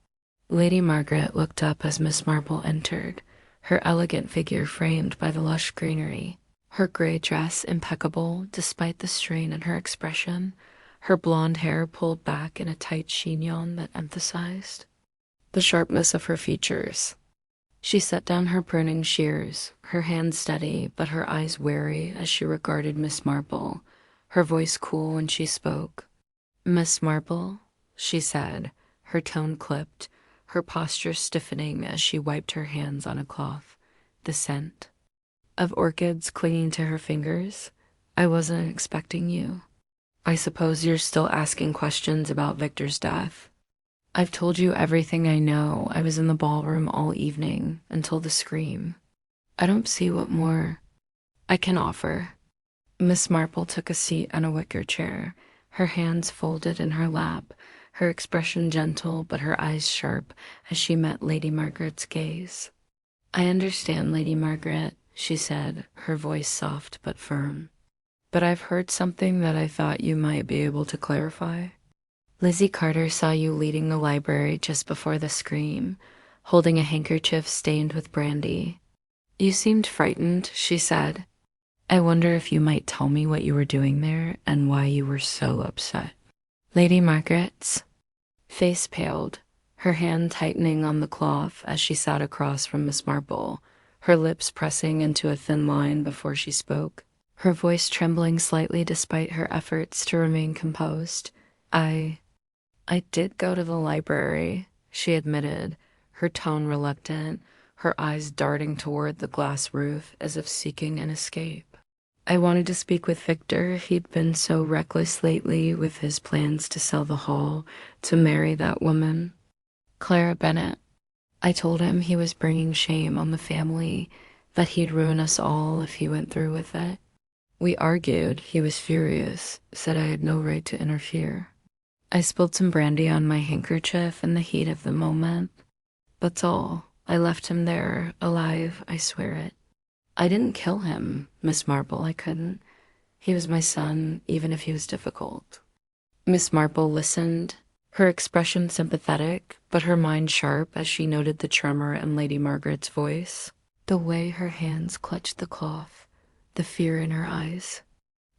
Lady Margaret looked up as Miss Marple entered, her elegant figure framed by the lush greenery, her gray dress impeccable despite the strain in her expression, her blonde hair pulled back in a tight chignon that emphasized the sharpness of her features. She set down her pruning shears, her hand steady but her eyes wary as she regarded Miss Marple, her voice cool when she spoke. "Miss Marple," she said, her tone clipped, her posture stiffening as she wiped her hands on a cloth. The scent of orchids clinging to her fingers. "I wasn't expecting you. I suppose you're still asking questions about Victor's death. I've told you everything I know. I was in the ballroom all evening until the scream. I don't see what more I can offer." Miss Marple took a seat on a wicker chair, her hands folded in her lap, her expression gentle but her eyes sharp as she met Lady Margaret's gaze. "I understand, Lady Margaret," she said, her voice soft but firm. "But I've heard something that I thought you might be able to clarify. Lizzie Carter saw you leaving the library just before the scream, holding a handkerchief stained with brandy. You seemed frightened," she said. "I wonder if you might tell me what you were doing there and why you were so upset." Lady Margaret's face paled, her hand tightening on the cloth as she sat across from Miss Marple, her lips pressing into a thin line before she spoke, her voice trembling slightly despite her efforts to remain composed. I did go to the library," she admitted, her tone reluctant, her eyes darting toward the glass roof as if seeking an escape. "I wanted to speak with Victor. He'd been so reckless lately with his plans to sell the hall, to marry that woman, Clara Bennett. I told him he was bringing shame on the family, that he'd ruin us all if he went through with it. We argued. He was furious, said I had no right to interfere. I spilled some brandy on my handkerchief in the heat of the moment. That's all. I left him there, alive, I swear it. I didn't kill him, Miss Marple, I couldn't. He was my son, even if he was difficult." Miss Marple listened, her expression sympathetic, but her mind sharp as she noted the tremor in Lady Margaret's voice, the way her hands clutched the cloth, the fear in her eyes.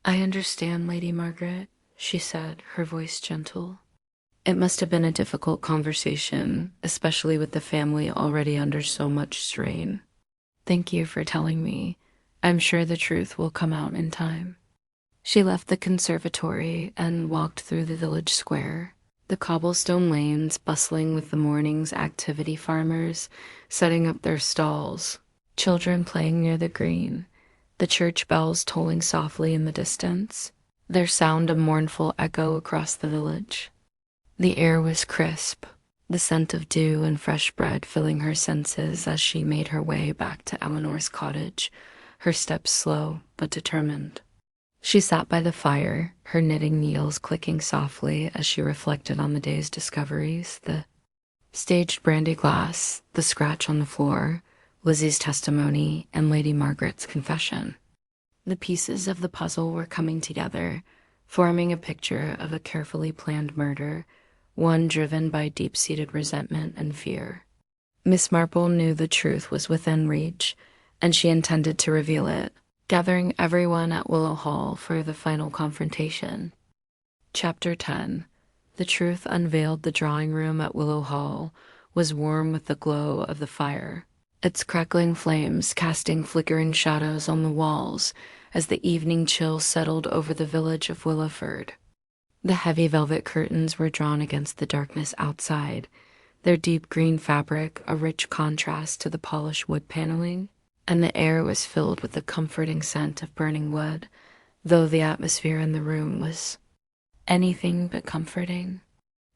"I understand, Lady Margaret," she said, her voice gentle. "It must have been a difficult conversation, especially with the family already under so much strain. Thank you for telling me. I'm sure the truth will come out in time." She left the conservatory and walked through the village square, the cobblestone lanes bustling with the morning's activity farmers setting up their stalls, children playing near the green, the church bells tolling softly in the distance, their sound a mournful echo across the village. The air was crisp, the scent of dew and fresh bread filling her senses as she made her way back to Eleanor's cottage, her steps slow but determined. She sat by the fire, her knitting needles clicking softly as she reflected on the day's discoveries, the staged brandy glass, the scratch on the floor, Lizzie's testimony, and Lady Margaret's confession. The pieces of the puzzle were coming together, forming a picture of a carefully planned murder, one driven by deep-seated resentment and fear. Miss Marple knew the truth was within reach, and she intended to reveal it, gathering everyone at Willow Hall for the final confrontation. Chapter 10. The truth unveiled. The drawing room at Willow Hall was warm with the glow of the fire, its crackling flames casting flickering shadows on the walls as the evening chill settled over the village of Willowford. The heavy velvet curtains were drawn against the darkness outside, their deep green fabric a rich contrast to the polished wood paneling, and the air was filled with the comforting scent of burning wood, though the atmosphere in the room was anything but comforting.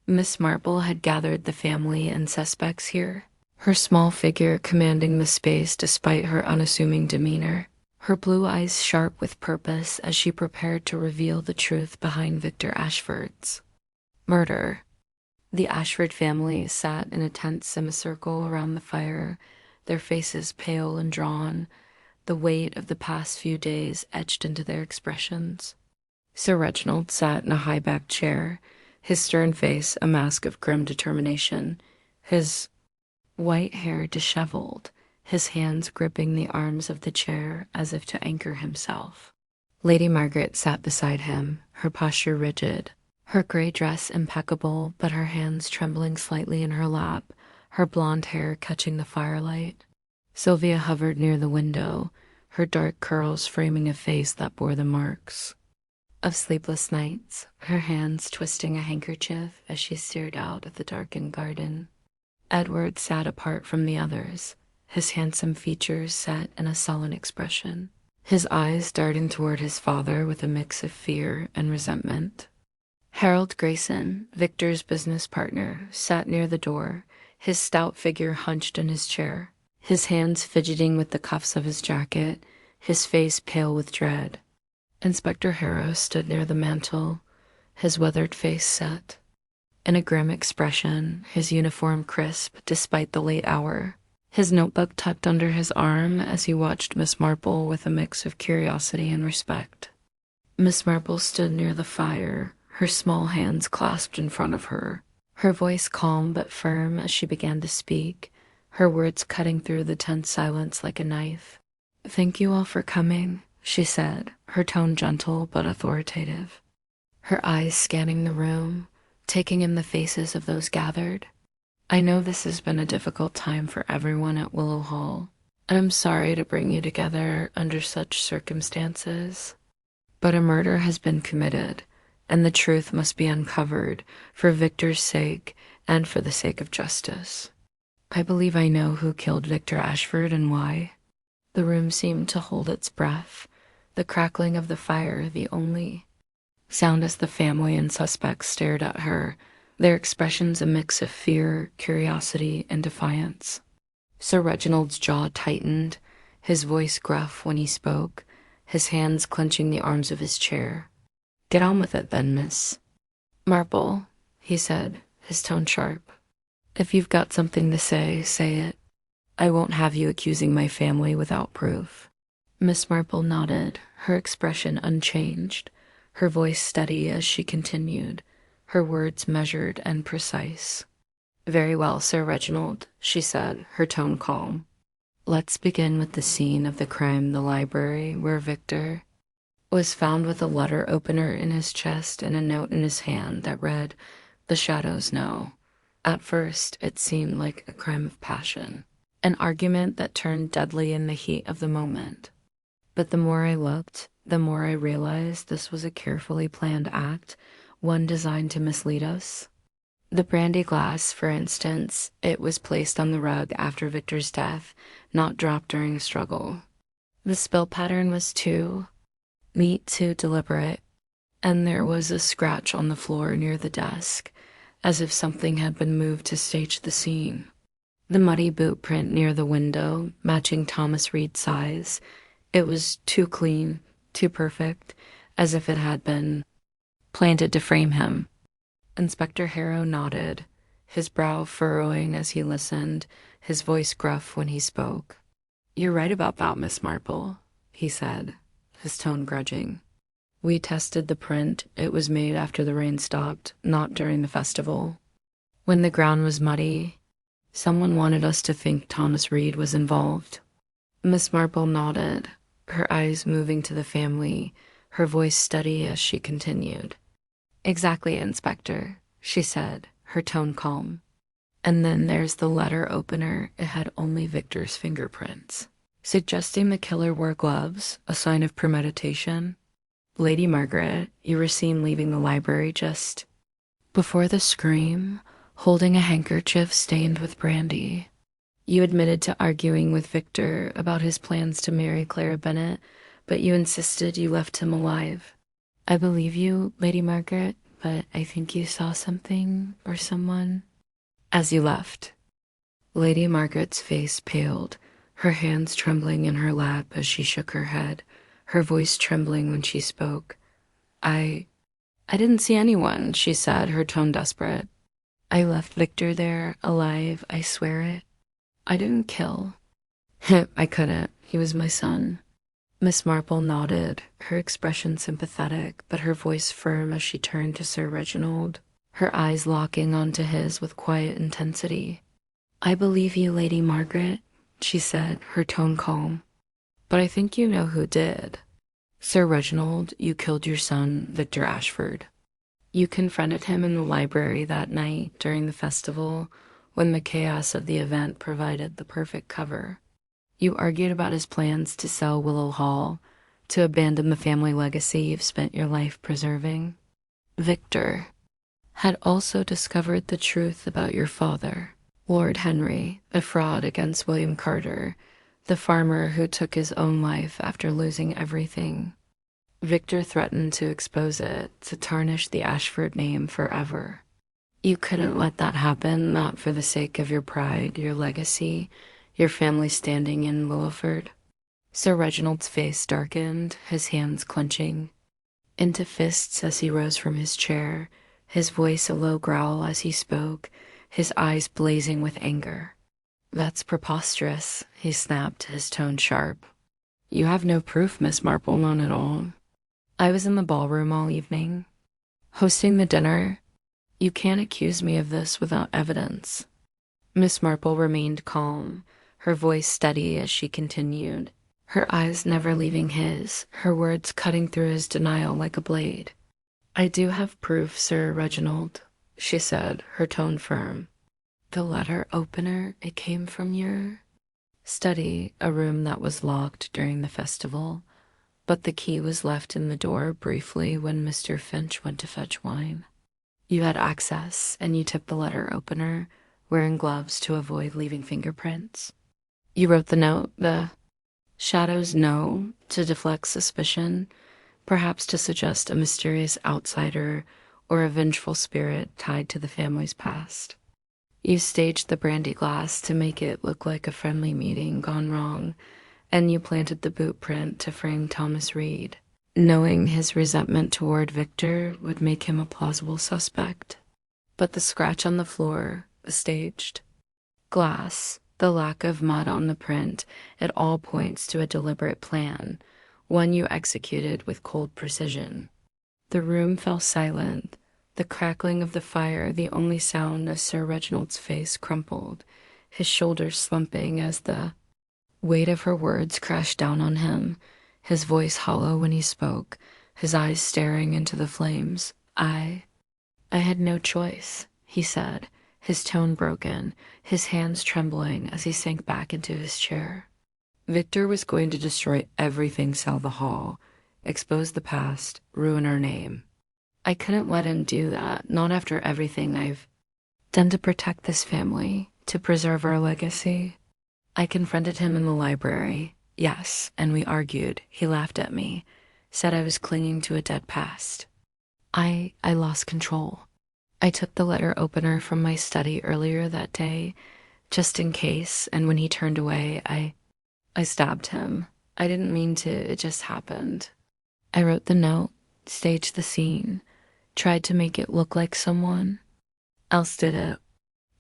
Miss Marple had gathered the family and suspects here, her small figure commanding the space despite her unassuming demeanor, her blue eyes sharp with purpose as she prepared to reveal the truth behind Victor Ashford's murder. The Ashford family sat in a tense semicircle around the fire, their faces pale and drawn, the weight of the past few days etched into their expressions. Sir Reginald sat in a high-backed chair, his stern face a mask of grim determination, his white hair disheveled, his hands gripping the arms of the chair as if to anchor himself. Lady Margaret sat beside him, her posture rigid, her gray dress impeccable, but her hands trembling slightly in her lap, her blonde hair catching the firelight. Sylvia hovered near the window, her dark curls framing a face that bore the marks of sleepless nights, her hands twisting a handkerchief as she stared out at the darkened garden. Edward sat apart from the others, his handsome features set in a sullen expression, his eyes darting toward his father with a mix of fear and resentment. Harold Grayson, Victor's business partner, sat near the door, his stout figure hunched in his chair, his hands fidgeting with the cuffs of his jacket, his face pale with dread. Inspector Harrow stood near the mantel, his weathered face set in a grim expression, his uniform crisp despite the late hour, his notebook tucked under his arm as he watched Miss Marple with a mix of curiosity and respect. Miss Marple stood near the fire, her small hands clasped in front of her, her voice calm but firm as she began to speak, her words cutting through the tense silence like a knife. "Thank you all for coming," she said, her tone gentle but authoritative, her eyes scanning the room, taking in the faces of those gathered. "I know this has been a difficult time for everyone at Willow Hall, and I'm sorry to bring you together under such circumstances. But a murder has been committed, and the truth must be uncovered for Victor's sake and for the sake of justice. I believe I know who killed Victor Ashford and why." The room seemed to hold its breath, the crackling of the fire the only sound as the family and suspects stared at her, their expressions a mix of fear, curiosity, and defiance. Sir Reginald's jaw tightened, his voice gruff when he spoke, his hands clenching the arms of his chair. "Get on with it then, Miss Marple," he said, his tone sharp. "If you've got something to say, say it. I won't have you accusing my family without proof." Miss Marple nodded, her expression unchanged, her voice steady as she continued, her words measured and precise. "Very well, Sir Reginald," she said, her tone calm. "Let's begin with the scene of the crime, the library, where Victor was found with a letter opener in his chest and a note in his hand that read, 'The shadows know.' At first, it seemed like a crime of passion, an argument that turned deadly in the heat of the moment. But the more I looked, the more I realized this was a carefully planned act, one designed to mislead us. The brandy glass, for instance, it was placed on the rug after Victor's death, not dropped during a struggle. The spill pattern was too neat, too deliberate, and there was a scratch on the floor near the desk, as if something had been moved to stage the scene. The muddy boot print near the window, matching Thomas Reed's size, it was too clean, too perfect, as if it had been planted to frame him. Inspector Harrow nodded, his brow furrowing as he listened, his voice gruff when he spoke. "You're right about that, Miss Marple," he said, his tone grudging. "We tested the print. It was made after the rain stopped, not during the festival. When the ground was muddy, someone wanted us to think Thomas Reed was involved." Miss Marple nodded, her eyes moving to the family, her voice steady as she continued. "Exactly, Inspector," she said, her tone calm. And then there's the letter opener. It had only Victor's fingerprints, suggesting the killer wore gloves, a sign of premeditation. Lady Margaret, you were seen leaving the library just before the scream, holding a handkerchief stained with brandy. You admitted to arguing with Victor about his plans to marry Clara Bennett, but you insisted you left him alive. I believe you, Lady Margaret, but I think you saw something or someone as you left. Lady Margaret's face paled, her hands trembling in her lap as she shook her head, her voice trembling when she spoke. I didn't see anyone, she said, her tone desperate. I left Victor there, alive, I swear it. I didn't kill. I couldn't. He was my son. Miss Marple nodded, her expression sympathetic, but her voice firm as she turned to Sir Reginald, her eyes locking onto his with quiet intensity. I believe you, Lady Margaret, she said, her tone calm. But I think you know who did. Sir Reginald, you killed your son, Victor Ashford. You confronted him in the library that night during the festival when the chaos of the event provided the perfect cover. You argued about his plans to sell Willow Hall, to abandon the family legacy you've spent your life preserving. Victor had also discovered the truth about your father, Lord Henry, a fraud against William Carter, the farmer who took his own life after losing everything. Victor threatened to expose it, to tarnish the Ashford name forever. You couldn't let that happen, not for the sake of your pride, your legacy, your family standing in Willowford. Sir Reginald's face darkened, his hands clenching into fists as he rose from his chair, his voice a low growl as he spoke, his eyes blazing with anger. That's preposterous, he snapped, his tone sharp. You have no proof, Miss Marple, none at all. I was in the ballroom all evening, hosting the dinner. You can't accuse me of this without evidence. Miss Marple remained calm, her voice steady as she continued, her eyes never leaving his, her words cutting through his denial like a blade. I do have proof, Sir Reginald, she said, her tone firm. The letter opener, it came from your study, a room that was locked during the festival, but the key was left in the door briefly when Mr. Finch went to fetch wine. You had access, and you tipped the letter opener, wearing gloves to avoid leaving fingerprints. You wrote the note, the shadows know, to deflect suspicion, perhaps to suggest a mysterious outsider or a vengeful spirit tied to the family's past. You staged the brandy glass to make it look like a friendly meeting gone wrong, and you planted the boot print to frame Thomas Reed, knowing his resentment toward Victor would make him a plausible suspect. But the scratch on the floor, the staged glass, the lack of mud on the print, it all points to a deliberate plan, one you executed with cold precision. The room fell silent, the crackling of the fire the only sound as Sir Reginald's face crumpled, his shoulders slumping as the weight of her words crashed down on him, his voice hollow when he spoke, his eyes staring into the flames. I had no choice, he said, his tone broken, his hands trembling as he sank back into his chair. Victor was going to destroy everything sell the hall, expose the past, ruin our name. I couldn't let him do that, not after everything I've done to protect this family, to preserve our legacy. I confronted him in the library, yes, and we argued. He laughed at me, said I was clinging to a dead past. I lost control. I took the letter opener from my study earlier that day, just in case, and when he turned away, I stabbed him. I didn't mean to, it just happened. I wrote the note, staged the scene, tried to make it look like someone else did it.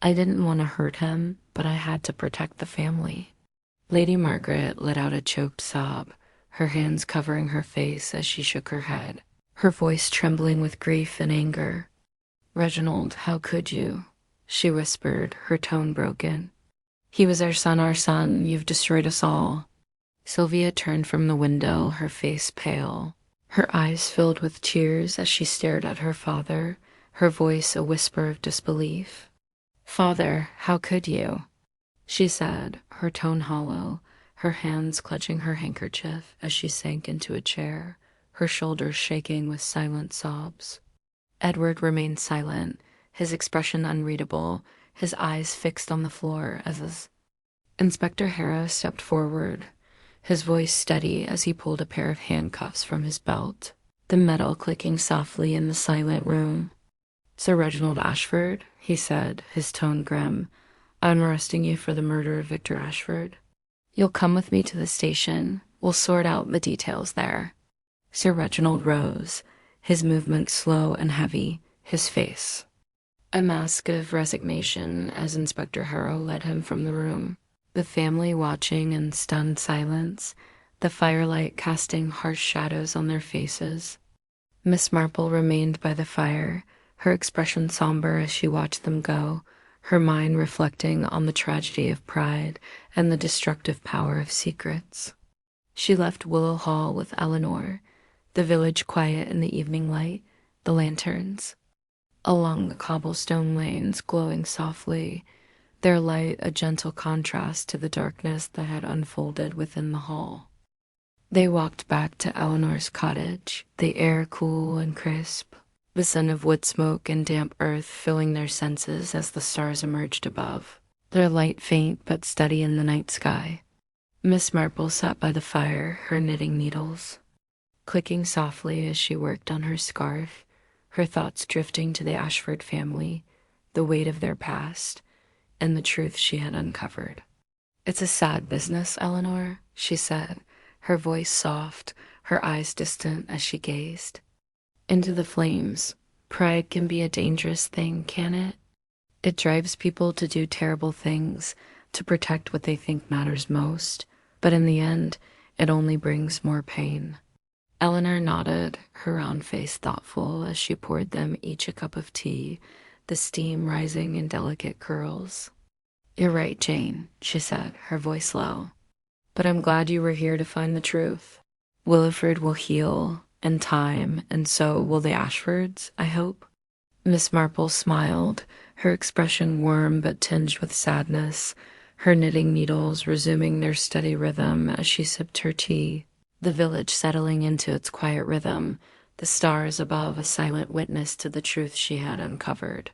I didn't want to hurt him, but I had to protect the family. Lady Margaret let out a choked sob, her hands covering her face as she shook her head, her voice trembling with grief and anger. Reginald, how could you? She whispered, her tone broken. He was our son, you've destroyed us all. Sylvia turned from the window, her face pale, her eyes filled with tears as she stared at her father, her voice a whisper of disbelief. "Father, how could you?" she said, her tone hollow, her hands clutching her handkerchief as she sank into a chair, her shoulders shaking with silent sobs. Edward remained silent, his expression unreadable, his eyes fixed on the floor as Inspector Harrow stepped forward, his voice steady as he pulled a pair of handcuffs from his belt, the metal clicking softly in the silent room. "Sir Reginald Ashford," he said, his tone grim, "I'm arresting you for the murder of Victor Ashford. You'll come with me to the station. We'll sort out the details there." Sir Reginald rose, his movement slow and heavy, his face a mask of resignation as Inspector Harrow led him from the room, the family watching in stunned silence, the firelight casting harsh shadows on their faces. Miss Marple remained by the fire, her expression somber as she watched them go, her mind reflecting on the tragedy of pride and the destructive power of secrets. She left Willow Hall with Eleanor, the village quiet in the evening light, the lanterns. Along the cobblestone lanes glowing softly, their light a gentle contrast to the darkness that had unfolded within the hall. They walked back to Eleanor's cottage, the air cool and crisp, the scent of wood smoke and damp earth filling their senses as the stars emerged above, their light faint but steady in the night sky. Miss Marple sat by the fire, her knitting needles clicking softly as she worked on her scarf, her thoughts drifting to the Ashford family, the weight of their past, and the truth she had uncovered. "It's a sad business, Eleanor," she said, her voice soft, her eyes distant as she gazed into the flames. "Pride can be a dangerous thing, can it? It drives people to do terrible things, to protect what they think matters most, but in the end, it only brings more pain." Eleanor nodded, her round face thoughtful as she poured them each a cup of tea, the steam rising in delicate curls. "You're right, Jane," she said, her voice low. "But I'm glad you were here to find the truth. Williford will heal, in time, and so will the Ashfords, I hope." Miss Marple smiled, her expression warm but tinged with sadness, her knitting needles resuming their steady rhythm as she sipped her tea, the village settling into its quiet rhythm, the stars above a silent witness to the truth she had uncovered.